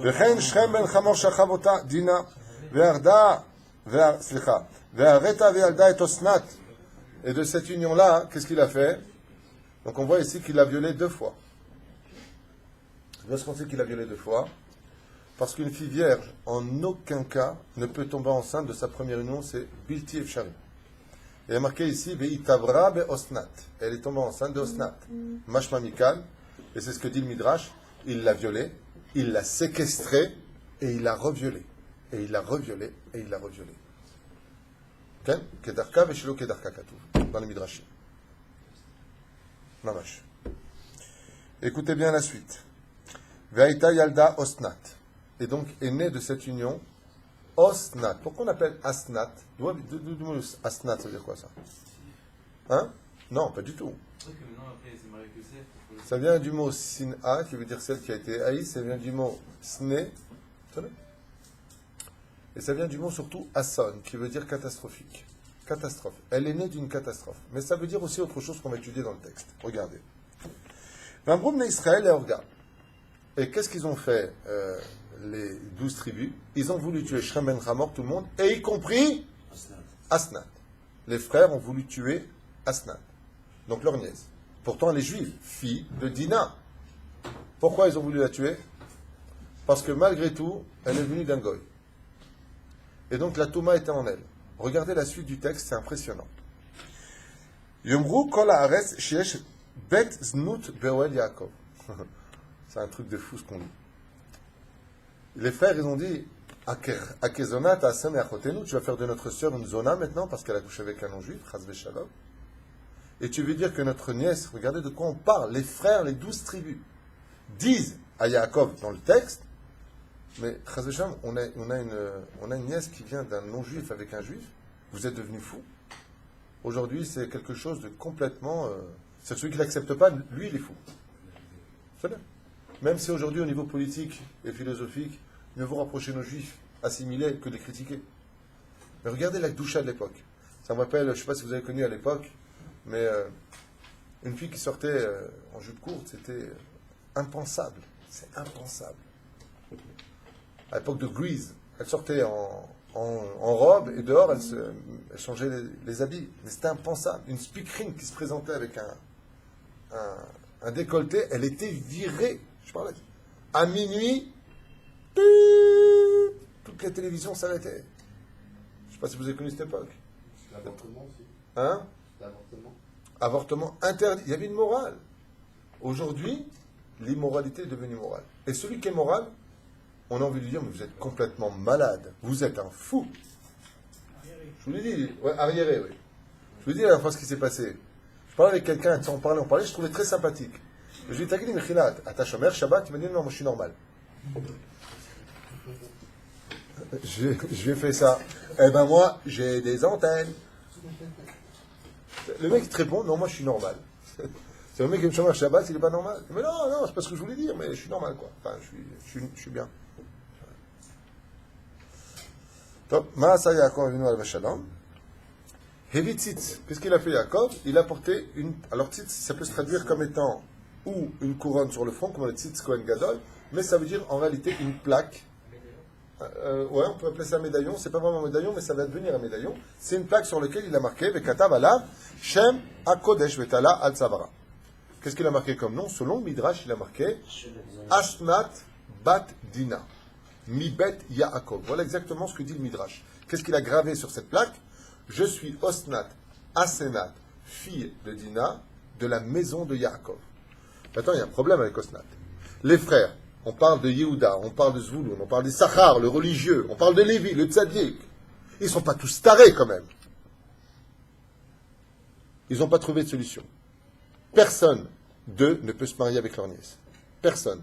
וכן שכם בן חמור שכב אותה דינה והרדה והרתה וילדה את אסנת. Et de cette union-là, qu'est-ce qu'il a fait? Donc on voit ici qu'il a violé 2 fois. Est-ce qu'on sait qu'il a violé 2 fois? Parce qu'une fille vierge, en aucun cas, ne peut tomber enceinte de sa première union, c'est Bilti Efshari. Il est marqué ici, Ve'itavra be'osnat. Elle est tombée enceinte de Osnat. Mashma Mikal, et c'est ce que dit le Midrash, il l'a violée, il l'a séquestrée, et il l'a reviolée. Et il l'a reviolée, et il l'a reviolée. Ken? Kedarka ve'shelo kedarka katuv. Dans le Midrashim. Mamash. Écoutez bien la suite. Ve'aita yalda osnat. Et donc est né de cette union Osnat. Pourquoi on appelle Asnat? Asnat, ça veut dire quoi ça? Hein? Non, pas du tout. Ça vient du mot Sin'a, qui veut dire celle qui a été haïe. Ça vient du mot Sne. Et ça vient du mot surtout Asson, qui veut dire catastrophique. Catastrophe. Elle est née d'une catastrophe. Mais ça veut dire aussi autre chose qu'on va étudier dans le texte. Regardez. Vambroum Israël et Orga. Et qu'est-ce qu'ils ont fait, les 12 tribus? Ils ont voulu tuer Shrem ben Hamor, tout le monde, et y compris Asnat. Les frères ont voulu tuer Asnat. Donc leur nièce. Pourtant, elle est juive, fille de Dina. Pourquoi ils ont voulu la tuer? Parce que malgré tout, elle est venue d'un goy. Et donc la Touma était en elle. Regardez la suite du texte, c'est impressionnant. Yomru kol haaretz sheyesh bet znut be'oel Yaakov. C'est un truc de fou ce qu'on dit. Les frères, ils ont dit, Akezona, ta'asem et achotenu, tu vas faire de notre sœur une zona maintenant parce qu'elle a couché avec un non-juif, chas v'shalom. Et tu veux dire que notre nièce, regardez de quoi on parle, les frères, les 12 tribus, disent à Yaakov dans le texte, mais chas v'shalom, on a une nièce qui vient d'un non-juif avec un juif, vous êtes devenu fou. Aujourd'hui, c'est quelque chose de complètement... c'est celui qui ne l'accepte pas, lui, il est fou. C'est vrai. Même si aujourd'hui, au niveau politique et philosophique, mieux vaut rapprocher nos juifs assimilés que de les critiquer. Mais regardez la Gdoucha de l'époque. Ça me rappelle, je ne sais pas si vous avez connu à l'époque, mais une fille qui sortait en jupe courte, c'était impensable. C'est impensable. À l'époque de Grease, elle sortait en robe et dehors, elle changeait les habits. Mais c'était impensable. Une speakerine qui se présentait avec un décolleté, elle était virée. Je parlais. À minuit, toutes les télévisions s'arrêtaient. Je ne sais pas si vous avez connu cette époque. L'avortement aussi. Hein? L'avortement. Avortement interdit. Il y avait une morale. Aujourd'hui, l'immoralité est devenue morale. Et celui qui est moral, on a envie de lui dire, mais vous êtes complètement malade. Vous êtes un fou. Je vous l'ai dit. Ouais, arriéré, oui. Je vous ai dit la dernière fois ce qui s'est passé. Je parlais avec quelqu'un, on parlait, je trouvais très sympathique. Je lui ai dit, t'as dit, Mechilat, à ta chômeur, Shabbat, il m'a dit, non, moi je suis normal. Je lui ai fait ça. Eh ben moi, j'ai des antennes. Le mec, il te répond, non, moi je suis normal. C'est le mec qui me chômeur Shabbat, il n'est pas normal. Mais non, non, c'est pas ce que je voulais dire, mais je suis normal, quoi. Enfin, je suis bien. Top. Maasa Yaakov Avinu al Vashalom. Hevi tzitz. Qu'est-ce qu'il a fait, Yaakov? Il a porté une. Alors, tzitz, ça peut se traduire comme étant ou une couronne sur le front, comme le tzitz Kohen Gadol, mais ça veut dire en réalité une plaque. Ouais, on peut appeler ça un médaillon. C'est pas vraiment un médaillon, mais ça va devenir un médaillon. C'est une plaque sur laquelle il a marqué Vekatav alav Shem HaKodesh Vetala al Tzavara. Qu'est-ce qu'il a marqué comme nom? Selon le Midrash, il a marqué Ashnat Bat Dina. Mibet Yaakov. Voilà exactement ce que dit le Midrash. Qu'est-ce qu'il a gravé sur cette plaque? Je suis Osnat Asenat, fille de Dina, de la maison de Yaakov. Maintenant, il y a un problème avec Osnat. Les frères, on parle de Yehuda, on parle de Zvouloun, on parle d'Issachar, le religieux, on parle de Lévi, le tzaddik. Ils ne sont pas tous tarés quand même. Ils n'ont pas trouvé de solution. Personne d'eux ne peut se marier avec leur nièce. Personne.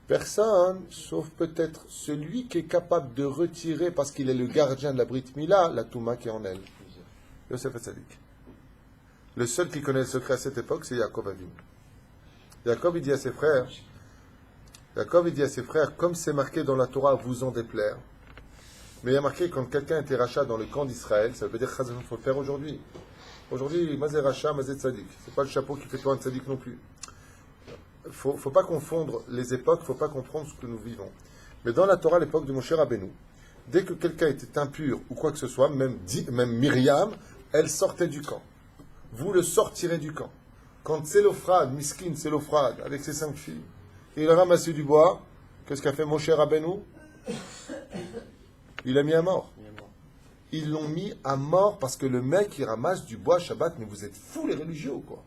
Personne, sauf peut-être celui qui est capable de retirer, parce qu'il est le gardien de la Brit Mila, la Touma qui est en elle. Yosef Hatzadik. Le seul qui connaît le secret à cette époque, c'est Yaakov Avinu. Yaakov, il dit à ses frères, comme c'est marqué dans la Torah, vous en déplaire. Mais il y a marqué, quand quelqu'un était rachat dans le camp d'Israël, ça veut dire qu'il faut le faire aujourd'hui. Aujourd'hui, mazé rachat, mazé tzadik. C'est pas le chapeau qui fait toi un tzadik non plus. Faut pas confondre les époques, faut pas comprendre ce que nous vivons. Mais dans la Torah, à l'époque de Moshe Rabbeinu, dès que quelqu'un était impur ou quoi que ce soit, même Myriam, elle sortait du camp. Vous le sortirez du camp. Quand Tselophrad, Miskin Tselophrad, avec ses 5 filles, il a ramassé du bois, qu'est-ce qu'a fait Moshe Rabbeinu? Il a mis à mort. Ils l'ont mis à mort parce que le mec, il ramasse du bois Shabbat. Mais vous êtes fous, les religieux, ou quoi?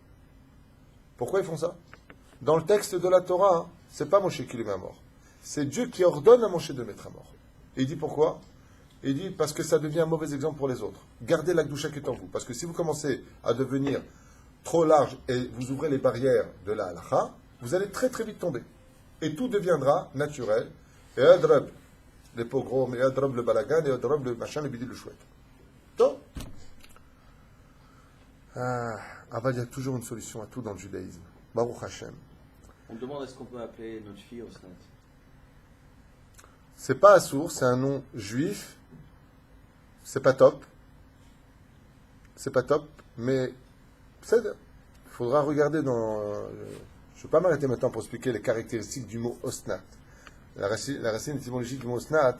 Pourquoi ils font ça? Dans le texte de la Torah, c'est pas Moshe qui les met à mort. C'est Dieu qui ordonne à Moshe de le mettre à mort. Et il dit pourquoi? Il dit parce que ça devient un mauvais exemple pour les autres. Gardez la Gdoucha qui est en vous. Parce que si vous commencez à devenir trop large et vous ouvrez les barrières de la halakha, vous allez très très vite tomber. Et tout deviendra naturel. Et adrab les pogroms, et adrab le balagan, et adrab le machin, le bidil, le chouette. Donc, il y a toujours une solution à tout dans le judaïsme. Baruch Hashem. On me demande est-ce qu'on peut appeler notre fille Osnat. C'est pas Assour, c'est un nom juif. C'est pas top. C'est pas top, mais il faudra regarder dans. Je ne vais pas m'arrêter maintenant pour expliquer les caractéristiques du mot Osnat. La racine étymologique du mot Osnat,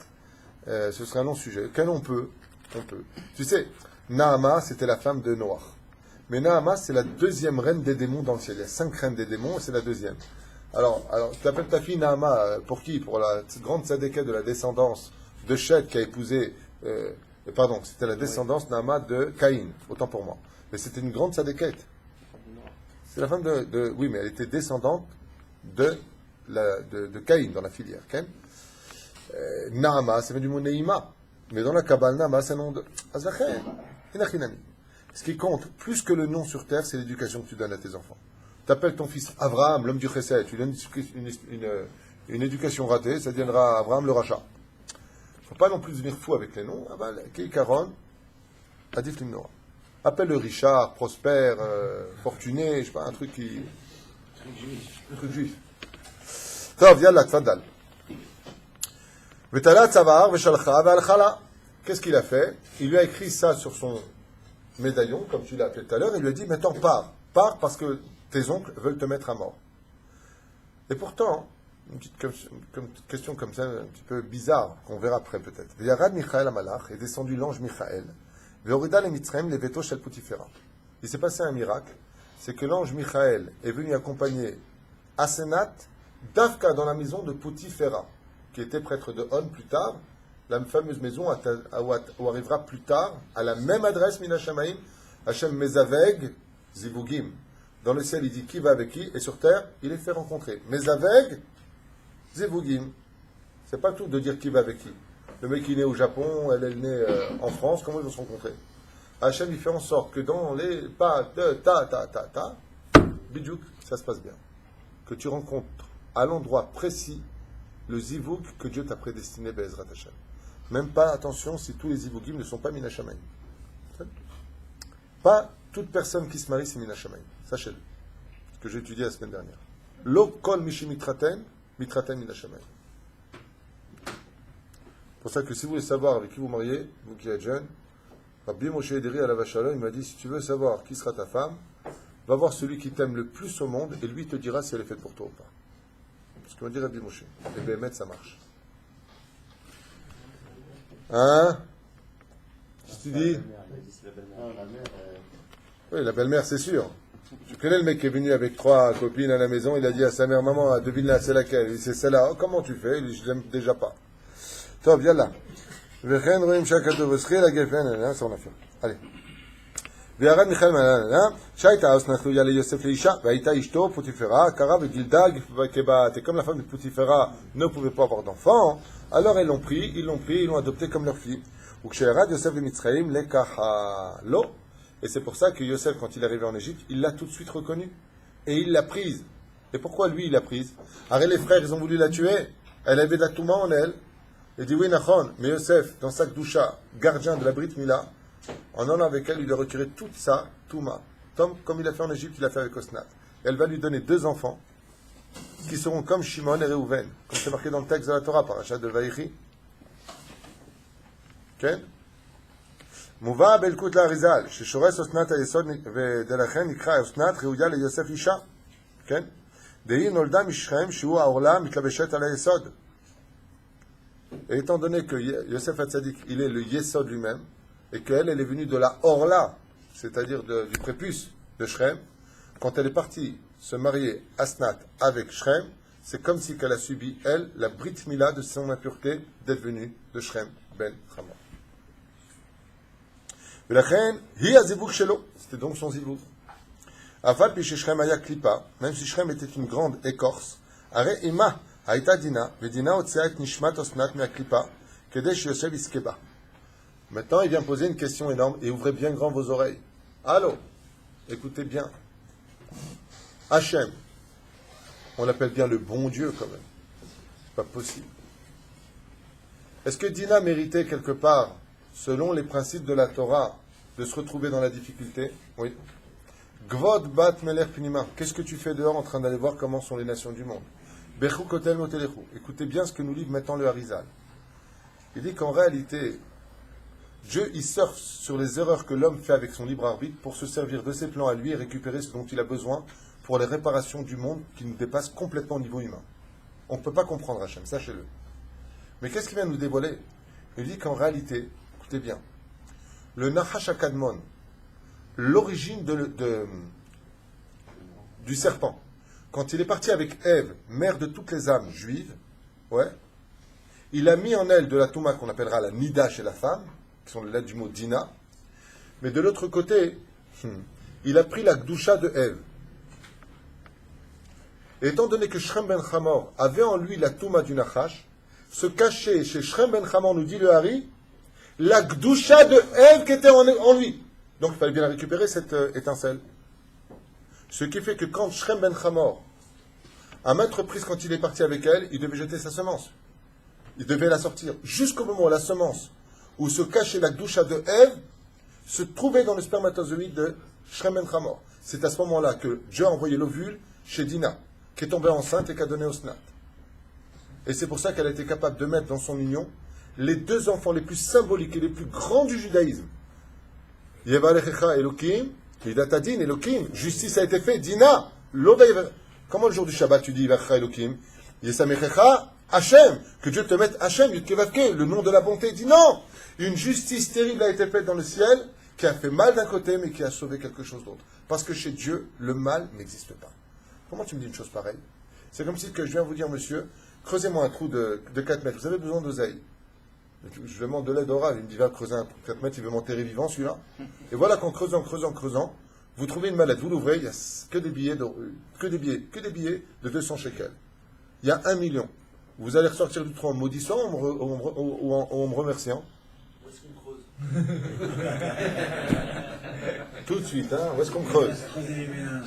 ce serait un long sujet. Quel on peut. Tu sais, Naama, c'était la femme de Noach. Mais Naama, c'est la deuxième reine des démons dans le ciel. Il y a 5 reines des démons, et c'est la deuxième. Alors, tu appelles ta fille Naama, pour qui? Pour la grande tzadékette de la descendance de Shed qui a épousé... c'était la descendance Naama de Caïn, autant pour moi. Mais c'était une grande tzadékette. C'est la femme de... Oui, mais elle était descendante de Caïn dans la filière. Okay? Naama, ça vient du mot Neima. Mais dans la Kabbale, Naama, c'est un nom de Azachem. Inachinami. Ce qui compte, plus que le nom sur terre, c'est l'éducation que tu donnes à tes enfants. Tu appelles ton fils Avraham, l'homme du Chesed, tu donnes une éducation ratée, ça deviendra Avraham le rachat. Il ne faut pas non plus devenir fou avec les noms. Keikaron, Adif Limnoa. Appelle-le Richard, Prosper, Fortuné, je sais pas, un truc qui. Un truc juif. Tov, yallah, tfadal. V'tala tzavar v'shalcha v'alchala. Qu'est-ce qu'il a fait? Il lui a écrit ça sur son médaillon, comme tu l'as appelé tout à l'heure, il lui a dit, maintenant pars. Pars parce que tes oncles veulent te mettre à mort. Et pourtant, une petite question comme ça, un petit peu bizarre, qu'on verra après peut-être. V'yarad Michael Amalach, est descendu l'ange Michael, v'orida le Mitzrayim, les veto shel Potifera. Il s'est passé un miracle, c'est que l'ange Michael est venu accompagner Asenat, Davka dans la maison de Potifera, qui était prêtre de On plus tard, la fameuse maison où arrivera plus tard, à la même adresse, Mina Shamaim, Hachem Mezaveg, Zivugim. Dans le ciel, il dit qui va avec qui, et sur terre, il les fait rencontrer. Mezaveg, Zivugim. C'est pas tout de dire qui va avec qui. Le mec qui est né au Japon, elle est née en France, comment ils vont se rencontrer? Hachem, il fait en sorte que dans les pas de ta, bidjouk, ça se passe bien. Que tu rencontres à l'endroit précis le zivug que Dieu t'a prédestiné, Be'ezrat Hashem. Même pas, attention, si tous les zivugim ne sont pas minashamayim. Pas toute personne qui se marie, c'est minashamayim. Sachez-le. Ce que j'ai étudié la semaine dernière. Lo kol mishi mitraten minashamayim. C'est pour ça que si vous voulez savoir avec qui vous mariez, vous qui êtes jeune, Rabbi Moshe Ederi à la Vachalon, il m'a dit, si tu veux savoir qui sera ta femme, va voir celui qui t'aime le plus au monde, et lui te dira si elle est faite pour toi ou pas. C'est ce que m'a dit Rabbi Moshe. Et Béhémet, ça marche. Hein? Qu'est-ce que tu dis? Oui, la belle-mère, c'est sûr. Tu connais le mec qui est venu avec 3 copines à la maison, il a dit à sa mère, maman, devine là, c'est laquelle? Il dit, c'est celle-là. Oh, comment tu fais? Il dit, je l'aime déjà pas. Top, viens là. Ça on a fait. Allez. וירד מיכאל מהנהלה, שהייתה אז נתלויה ליוסף לאישה, והייתה אשתו פוטיפרה, קרא וגילדה כבת, et comme la femme de Potiphera ne pouvait pas avoir d'enfant, alors ils l'ont adopté comme leur fille. וכשירד יוסף למצרים לקחה לו, et c'est pour ça que Yosef, quand il est arrivé en Égypte, il l'a tout de suite reconnue, et il l'a prise. Et pourquoi lui il l'a prise? Arrête, les frères, ils ont voulu la tuer, elle avait de la touma en elle. Il dit oui, Nachon, mais Yosef, dans sa doucha, gardien de la Brit Mila, en allant avec elle, il lui a retiré toute sa touma. Comme il a fait en Égypte, il a fait avec Osnat. Elle va lui donner 2 enfants, qui seront comme Shimon et Reuven, comme c'est marqué dans le texte de la Torah, parachat de Vaïchi. כן? מובא באלקוט לאריזל, ששורש אסנת היסוד ודלכן נקרא אסנת ראויה ליוסף אישה, כן? דהי נולדה משכם שהוא העורלה מתלבשת על היסוד. Et étant donné que Yosef Hatzadik, il est le Yesod lui-même, et qu'elle, elle est venue de la Orla, c'est-à-dire du prépuce de Shrem, quand elle est partie se marier Asnat avec Shrem, c'est comme si qu'elle a subi, elle, la Brit Mila de son impureté d'être venue de Shrem ben Hamor. C'était donc son zivug. Afal pi Shrem aya klipa, même si Shrem était une grande écorce, are ima haïta dina, vedina otzia et nishmat osnat mea klipa, kedesh Yosef iskeba. Maintenant, il vient poser une question énorme, et ouvrez bien grand vos oreilles. Allô, écoutez bien. Hachem, on l'appelle bien le bon Dieu quand même. C'est pas possible. Est-ce que Dina méritait quelque part, selon les principes de la Torah, de se retrouver dans la difficulté? Oui. Gvod bat melech pinima. Qu'est-ce que tu fais dehors en train d'aller voir comment sont les nations du monde? Bechu kotel motelechu. Écoutez bien ce que nous livre maintenant le Harizal. Il dit qu'en réalité, Dieu, il surfe sur les erreurs que l'homme fait avec son libre arbitre pour se servir de ses plans à lui et récupérer ce dont il a besoin pour les réparations du monde qui nous dépassent complètement au niveau humain. On ne peut pas comprendre Hachem, sachez-le. Mais qu'est-ce qu'il vient de nous dévoiler? Il dit qu'en réalité, écoutez bien, le Nahash HaKadmon, l'origine du serpent, quand il est parti avec Ève, mère de toutes les âmes juives, ouais, il a mis en elle de la touma qu'on appellera la nida chez la femme, qui sont les lettres du mot dina, mais de l'autre côté, il a pris la gdusha de Ève. Et étant donné que Shrem ben Hamor avait en lui la Touma du Nachash, se cachait chez Shrem ben Hamor, nous dit le Hari, la Gdusha de Ève qui était en lui. Donc il fallait bien récupérer cette étincelle. Ce qui fait que quand Shrem ben Hamor, à maintes reprises quand il est parti avec elle, il devait jeter sa semence. Il devait la sortir. Jusqu'au moment où la semence, où se cachait la Gdusha de Ève, se trouvait dans le spermatozoïde de Shrem ben Hamor. C'est à ce moment-là que Dieu a envoyé l'ovule chez Dina, qui est tombée enceinte et qui a donné Osnat. Et c'est pour ça qu'elle a été capable de mettre dans son union les deux enfants les plus symboliques et les plus grands du judaïsme. Yevalechecha Elokim, Vidatadin Elokim, justice a été faite, Dina, comment le jour du Shabbat tu dis Yevalechecha Elokim, Yesamechecha Hachem, que Dieu te mette Hachem, Yudkevavke, le nom de la bonté, il dit non, une justice terrible a été faite dans le ciel, qui a fait mal d'un côté, mais qui a sauvé quelque chose d'autre. Parce que chez Dieu, le mal n'existe pas. Comment tu me dis une chose pareille? C'est comme si que je viens vous dire, monsieur, creusez-moi un trou de 4 mètres, vous avez besoin d'oseille. Je demande de l'aide orale, il me dit, va creuser un trou de 4 mètres, il veut m'enterrer vivant celui-là. Et voilà qu'en creusant, vous trouvez une mallette, vous l'ouvrez, il n'y a que des billets de 200 shekels. Il y a 1 million. Vous allez ressortir du trou en maudissant ou en me remerciant? Où est-ce qu'on creuse? Tout de suite, hein, où est-ce qu'on creuse? Creuser les méninges.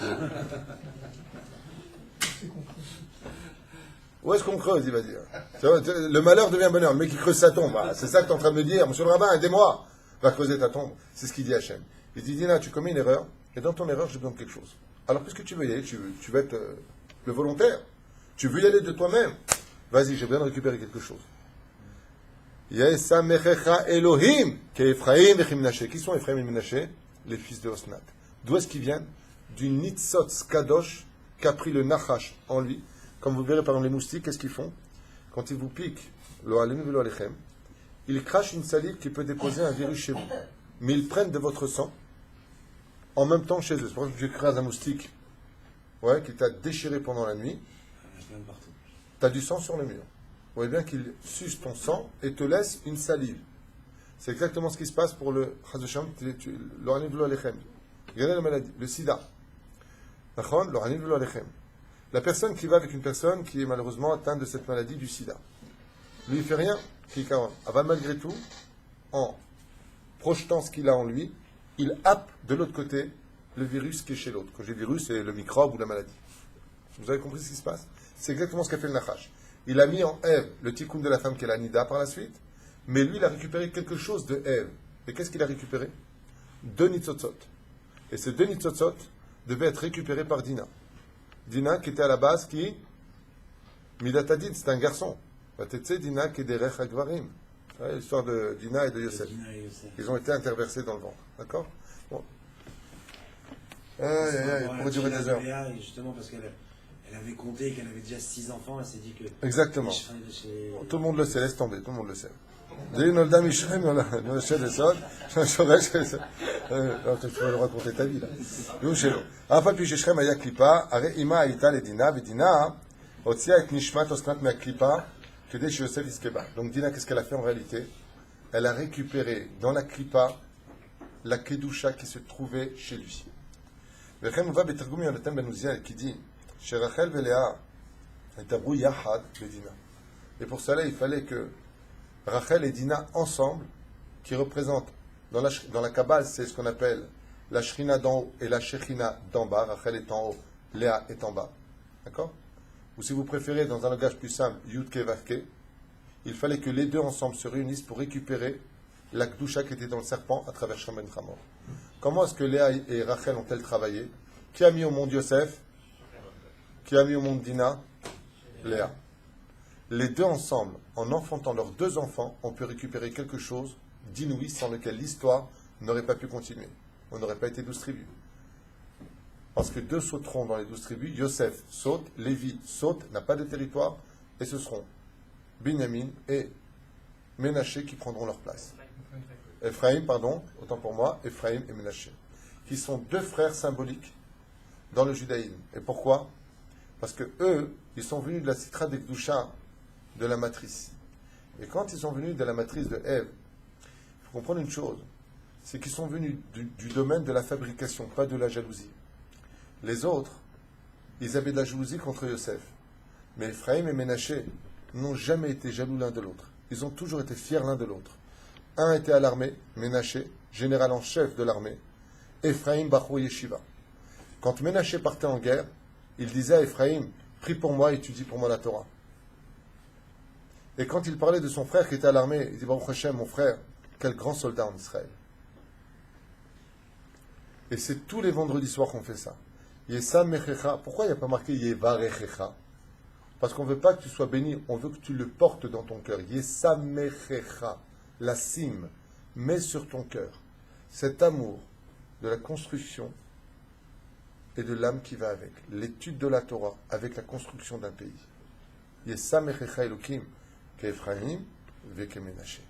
Où est-ce qu'on creuse, il va dire. Le malheur devient bonheur. Le mec qui creuse sa tombe. Ah, c'est ça que tu es en train de me dire. Monsieur le rabbin, aidez-moi. Va creuser ta tombe. C'est ce qu'il dit Hachem. Il dit, Dina, tu commets une erreur. Et dans ton erreur, j'ai besoin de quelque chose. Alors, puisque tu veux y aller, tu veux être le volontaire. Tu veux y aller de toi-même. Vas-y, j'ai besoin de récupérer quelque chose. Yesamechecha Elohim, qui est Ephraim et Menashe. Qui sont Ephraim et Menashe? Les fils de Osnat. D'où est-ce qu'ils viennent? Du Nitzot Kadosh qu'a pris le Nachash en lui. Comme vous verrez par exemple les moustiques, qu'est-ce qu'ils font? Quand ils vous piquent, ils crachent une salive qui peut déposer un virus chez vous. Mais ils prennent de votre sang en même temps chez eux. C'est pour ça que tu écrases un moustique qui t'a déchiré pendant la nuit. Tu as du sang sur le mur. Vous voyez bien qu'il suce ton sang et te laisse une salive. C'est exactement ce qui se passe pour le Chazasham, regardez la maladie, le sida. La personne qui va avec une personne qui est malheureusement atteinte de cette maladie du sida. Lui, il fait rien. Elle va malgré tout, en projetant ce qu'il a en lui, il happe de l'autre côté le virus qui est chez l'autre. Quand j'ai virus, c'est le microbe ou la maladie. Vous avez compris ce qui se passe? C'est exactement ce qu'a fait le Nachash. Il a mis en Ève le tikkun de la femme qui est la Nida par la suite, mais lui, il a récupéré quelque chose de Ève. Et qu'est-ce qu'il a récupéré? 2 nitzotzot. Et ces 2 nitzotzot devaient être récupérés par Dina. Dina qui était à la base qui Midatadid, c'est un garçon. Dina qui est des Rech Agvarim. L'histoire de Dina et de Yosef. Ils ont été interversés dans le ventre. D'accord? Bon. Il pourrait durer des heures. Justement parce qu'elle avait compté qu'elle avait déjà 6 enfants, elle s'est dit que... Exactement. Tout le monde le sait, laisse tomber, tout le monde le sait. Tu peux le raconter ta vie là. Donc Dina, qu'est-ce qu'elle a fait en réalité? Elle a récupéré dans la klipa la kedusha qui se trouvait chez lui. Qui dit et pour cela il fallait que Rachel et Dina ensemble, qui représentent dans la Kabbale, c'est ce qu'on appelle la Shrina d'en haut et la Shechina d'en bas. Rachel est en haut, Léa est en bas. D'accord? Ou si vous préférez, dans un langage plus simple, Yudke Vavke, il fallait que les deux ensemble se réunissent pour récupérer la Kdusha qui était dans le serpent à travers Shem ben Hamor. Comment est-ce que Léa et Rachel ont-elles travaillé? Qui a mis au monde Yosef? Qui a mis au monde Dina? Léa. Les deux ensemble, en enfantant leurs 2 enfants, ont pu récupérer quelque chose d'inouï sans lequel l'histoire n'aurait pas pu continuer. On n'aurait pas été 12 tribus. Parce que 2 sauteront dans les 12 tribus. Yosef saute, Lévi saute, n'a pas de territoire, et ce seront Binyamin et Ménaché qui prendront leur place. Ephraim, pardon, autant pour moi, Ephraim et Ménaché, qui sont 2 frères symboliques dans le judaïsme. Et pourquoi? Parce que eux, ils sont venus de la Sitra d'Ekdusha, de la matrice. Et quand ils sont venus de la matrice de Ève, il faut comprendre une chose, c'est qu'ils sont venus du domaine de la fabrication, pas de la jalousie. Les autres, ils avaient de la jalousie contre Yosef. Mais Ephraim et Ménaché n'ont jamais été jaloux l'un de l'autre. Ils ont toujours été fiers l'un de l'autre. Un était à l'armée, Ménaché, général en chef de l'armée. Ephraim Bachou Yeshiva. Quand Ménaché partait en guerre, il disait à Ephraim, prie pour moi, étudie pour moi la Torah. Et quand il parlait de son frère qui était à l'armée, il dit, Baruch Hashem, mon frère, quel grand soldat en Israël. Et c'est tous les vendredis soirs qu'on fait ça. Yesa Mechecha. Pourquoi il n'y a pas marqué Yevarechecha? Parce qu'on ne veut pas que tu sois béni, on veut que tu le portes dans ton cœur. Yesa Mechecha. La cime, mets sur ton cœur cet amour de la construction et de l'âme qui va avec. L'étude de la Torah avec la construction d'un pays. Yesa Mechecha Elokim qu'Ephraim veke Ménaché.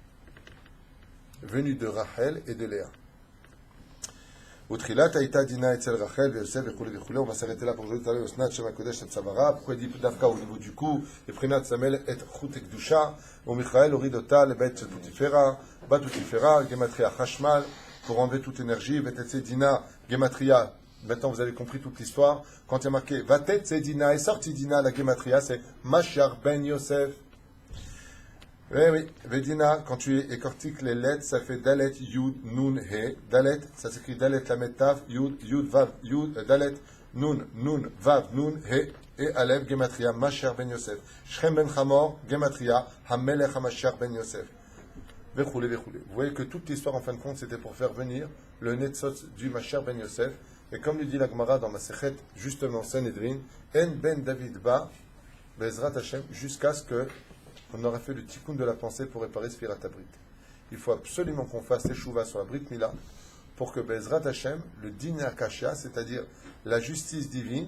Venu de Rachel et de Léa. Utchilat Aïta Dina Etzel Rachel Yosef וכולי וכולי. On va s'arrêter là pour aujourd'hui. Talé Osnat Shem HaKodesh Tzavara. Pourquoi il dit Dafka au niveau du cou? Et Prinat Samel et Chut Ekdusha. Ou Michael Oridota le Bet Tutifera. Bat Tutifera. Gematria Chashmal. Pour enlever toute énergie. Vetetze Dina Gematria. Maintenant vous avez compris toute l'histoire. Quand il y a marqué Vatetze Dina et sorti Dina, la Gematria c'est Mashar Ben Yosef. Oui, Vedina, quand tu écortiques les lettres, ça fait Dalet, Yud, Nun, He. Dalet, ça s'écrit Dalet, Lamet, Tav, Yud, Yud, Vav, Yud, Dalet, Nun, Nun, Vav, Nun, He. Et Alev, Gematria, Masher Ben Yosef. Shrem Ben Chamor, Gematria, Hamelech HaMasher Ben Yosef. Vechoulé, vechoulé. Vous voyez que toute l'histoire, en fin de compte, c'était pour faire venir le Netzot du Masher Ben Yosef. Et comme le dit la Gemara dans Masechet, justement, Sanhedrin, En Ben David Ba, Bezrat Hashem, jusqu'à ce que on aura fait le tikkun de la pensée pour réparer Sfirat Abrit. Il faut absolument qu'on fasse Teshuvah sur la Brit Mila pour que Bezrat Hashem, le din Akasha, c'est-à-dire la justice divine,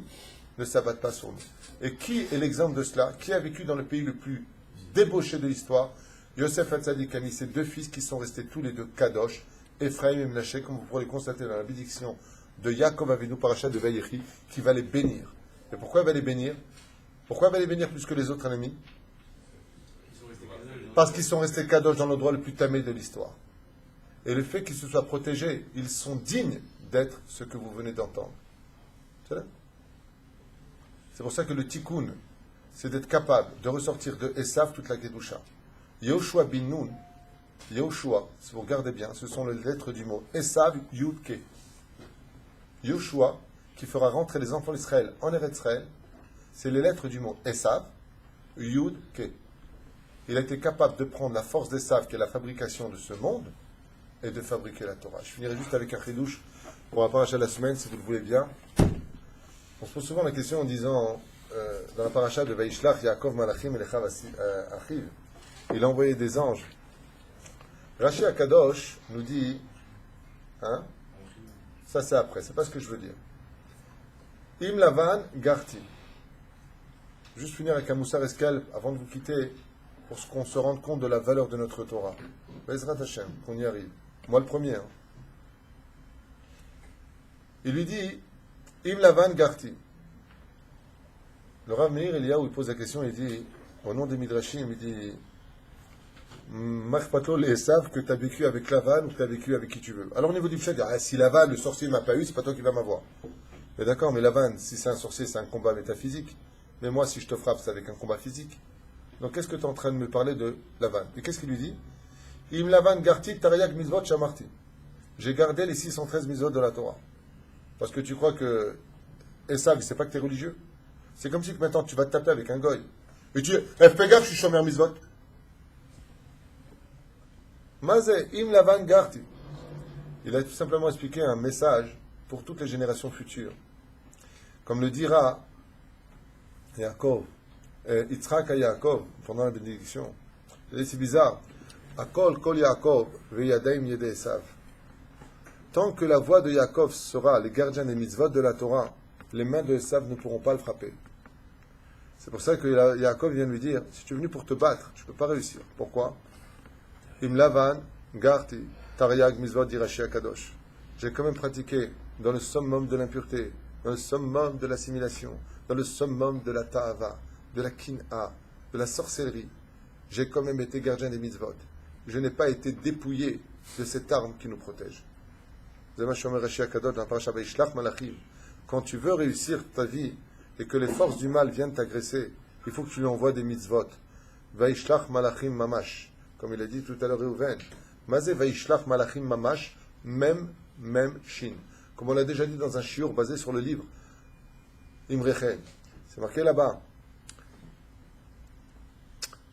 ne s'abatte pas sur nous. Et qui est l'exemple de cela? Qui a vécu dans le pays le plus débauché de l'histoire? Yosef Hatzadik a mis ses deux fils qui sont restés tous les deux Kadosh, Ephraim et Menaché, comme vous pourrez le constater dans la bénédiction de Yaakov Avinu Parashat de Vayechi, qui va les bénir. Et pourquoi il va les bénir? Pourquoi il va les bénir plus que les autres ennemis? Parce qu'ils sont restés kadosh dans l'endroit le plus tamé de l'histoire. Et le fait qu'ils se soient protégés, ils sont dignes d'être ce que vous venez d'entendre. C'est pour ça que le tikkun, c'est d'être capable de ressortir de Esav toute la Kedusha. Yoshua bin Nun, Yoshua, si vous regardez bien, ce sont les lettres du mot Esav Yud Ke. Yoshua, qui fera rentrer les enfants d'Israël en Eretz Israël, c'est les lettres du mot Esav Yud Ke. Il a été capable de prendre la force des saves, qui est la fabrication de ce monde, et de fabriquer la Torah. Je finirai juste avec un chidouche pour la paracha de la semaine, si vous le voulez bien. On se pose souvent la question en disant, dans la paracha de Vaishlach, Yaakov Malachim Elechav Achiv, il a envoyé des anges. Rashi Akadosh nous dit, ça c'est après, c'est pas ce que je veux dire. Im Lavan Garti. Juste finir avec un Moussar Escal avant de vous quitter, pour qu'on se rende compte de la valeur de notre Torah. Bezrat Hashem, qu'on y arrive. Moi le premier. Il lui dit, Im Lavan Garti. Le Rav Meir Eliyahu, il pose la question, il dit, au nom des Midrashim, il dit, Machpatlo les savent que tu as vécu avec Lavan ou que tu as vécu avec qui tu veux. Alors au niveau du Pshat, si Lavan, le sorcier ne m'a pas eu, c'est pas toi qui vas m'avoir. Mais d'accord, mais Lavan, si c'est un sorcier, c'est un combat métaphysique. Mais moi, si je te frappe, c'est avec un combat physique. Donc, qu'est-ce que tu es en train de me parler de Lavan? Et qu'est-ce qu'il lui dit? Im Lavan Garti Tariak Mizvot Shamarti. J'ai gardé les 613 Mizvot de la Torah. Parce que tu crois que Esav, il ne sait pas que tu es religieux. C'est comme si maintenant tu vas te taper avec un goy. Et tu dis, fais gaffe, je suis Shomer Mizvot. Mazé, Im Lavan Garti. Il a tout simplement expliqué un message pour toutes les générations futures. Comme le dira Yaakov. Yitzhak à Yaakov, pendant la bénédiction. C'est bizarre. Akol kol Yaakov, veyadaim yede Esav. Tant que la voix de Yaakov sera les gardiens des mitzvot de la Torah, les mains de Esav ne pourront pas le frapper. C'est pour ça que Yaakov vient lui dire, si tu es venu pour te battre, tu ne peux pas réussir. Pourquoi? Im Lavan, Garti, Tariag, mitzvot d'Irashi Akadosh. J'ai quand même pratiqué dans le summum de l'impureté, dans le summum de l'assimilation, dans le summum de la ta'ava, de la kin'a, de la sorcellerie. J'ai quand même été gardien des mitzvot. Je n'ai pas été dépouillé de cette arme qui nous protège. Quand tu veux réussir ta vie, et que les forces du mal viennent t'agresser, il faut que tu lui envoies des mitzvot. Vaishlach malachim mamash, comme il a dit tout à l'heure Reuven. Mazé vaishlach malachim mamash, même shin. Comme on l'a déjà dit dans un shiur basé sur le livre Imrechen. C'est marqué là-bas.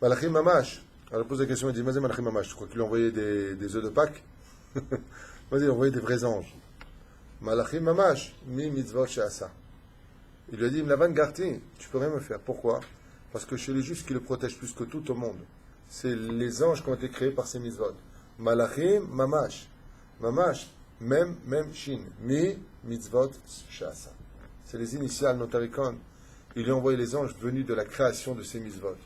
Malachim mamash. Alors, je pose la question, il dit, Mazé malachim mamash. Tu crois qu'il a envoyé des œufs de Pâques? Vas-y, il a envoyé des vrais anges. Malachim mamash, mi mitzvot she'asa. Il lui a dit, Mlavan Garti, tu peux rien me faire. Pourquoi? Parce que chez les Juifs, ce qui le protège plus que tout au monde, c'est les anges qui ont été créés par ces mitzvot. Malachim mamash. Mamash, même shin. Mi mitzvot she'asa. C'est les initiales notarikon. Il lui a envoyé les anges venus de la création de ces mitzvot.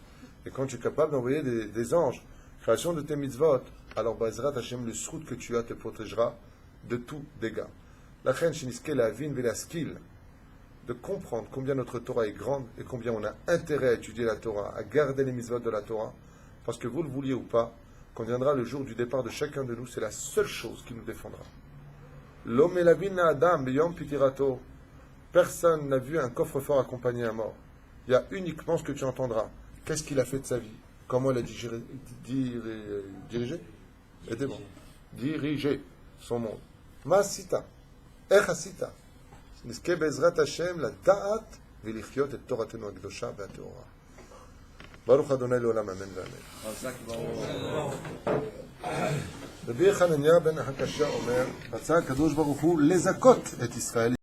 Et quand tu es capable d'envoyer des anges, création de tes mitzvot, alors Bazrat Hashem, le srout que tu as te protégera de tout dégât. La reine Shiniske, la vin et la skill, de comprendre combien notre Torah est grande et combien on a intérêt à étudier la Torah, à garder les mitzvot de la Torah, parce que vous le vouliez ou pas, quand viendra le jour du départ de chacun de nous, c'est la seule chose qui nous défendra. L'homme et la vin Adam, beyom pitirato. Personne n'a vu un coffre-fort accompagné à mort. Il y a uniquement ce que tu entendras. Qu'est-ce qu'il a fait de sa vie? Comment il a dirigé? Aidez-moi. Diriger son monde. Masita. Echasita. Niske bezrat Hashem la da'at v'lichiyot et toratenu הקדושה והטהורה. ברוך אדוני לעולם אמן ואמן. רבי חנניה בן הקשיא אומר, רצה הקדוש ברוך הוא לזכות את ישראל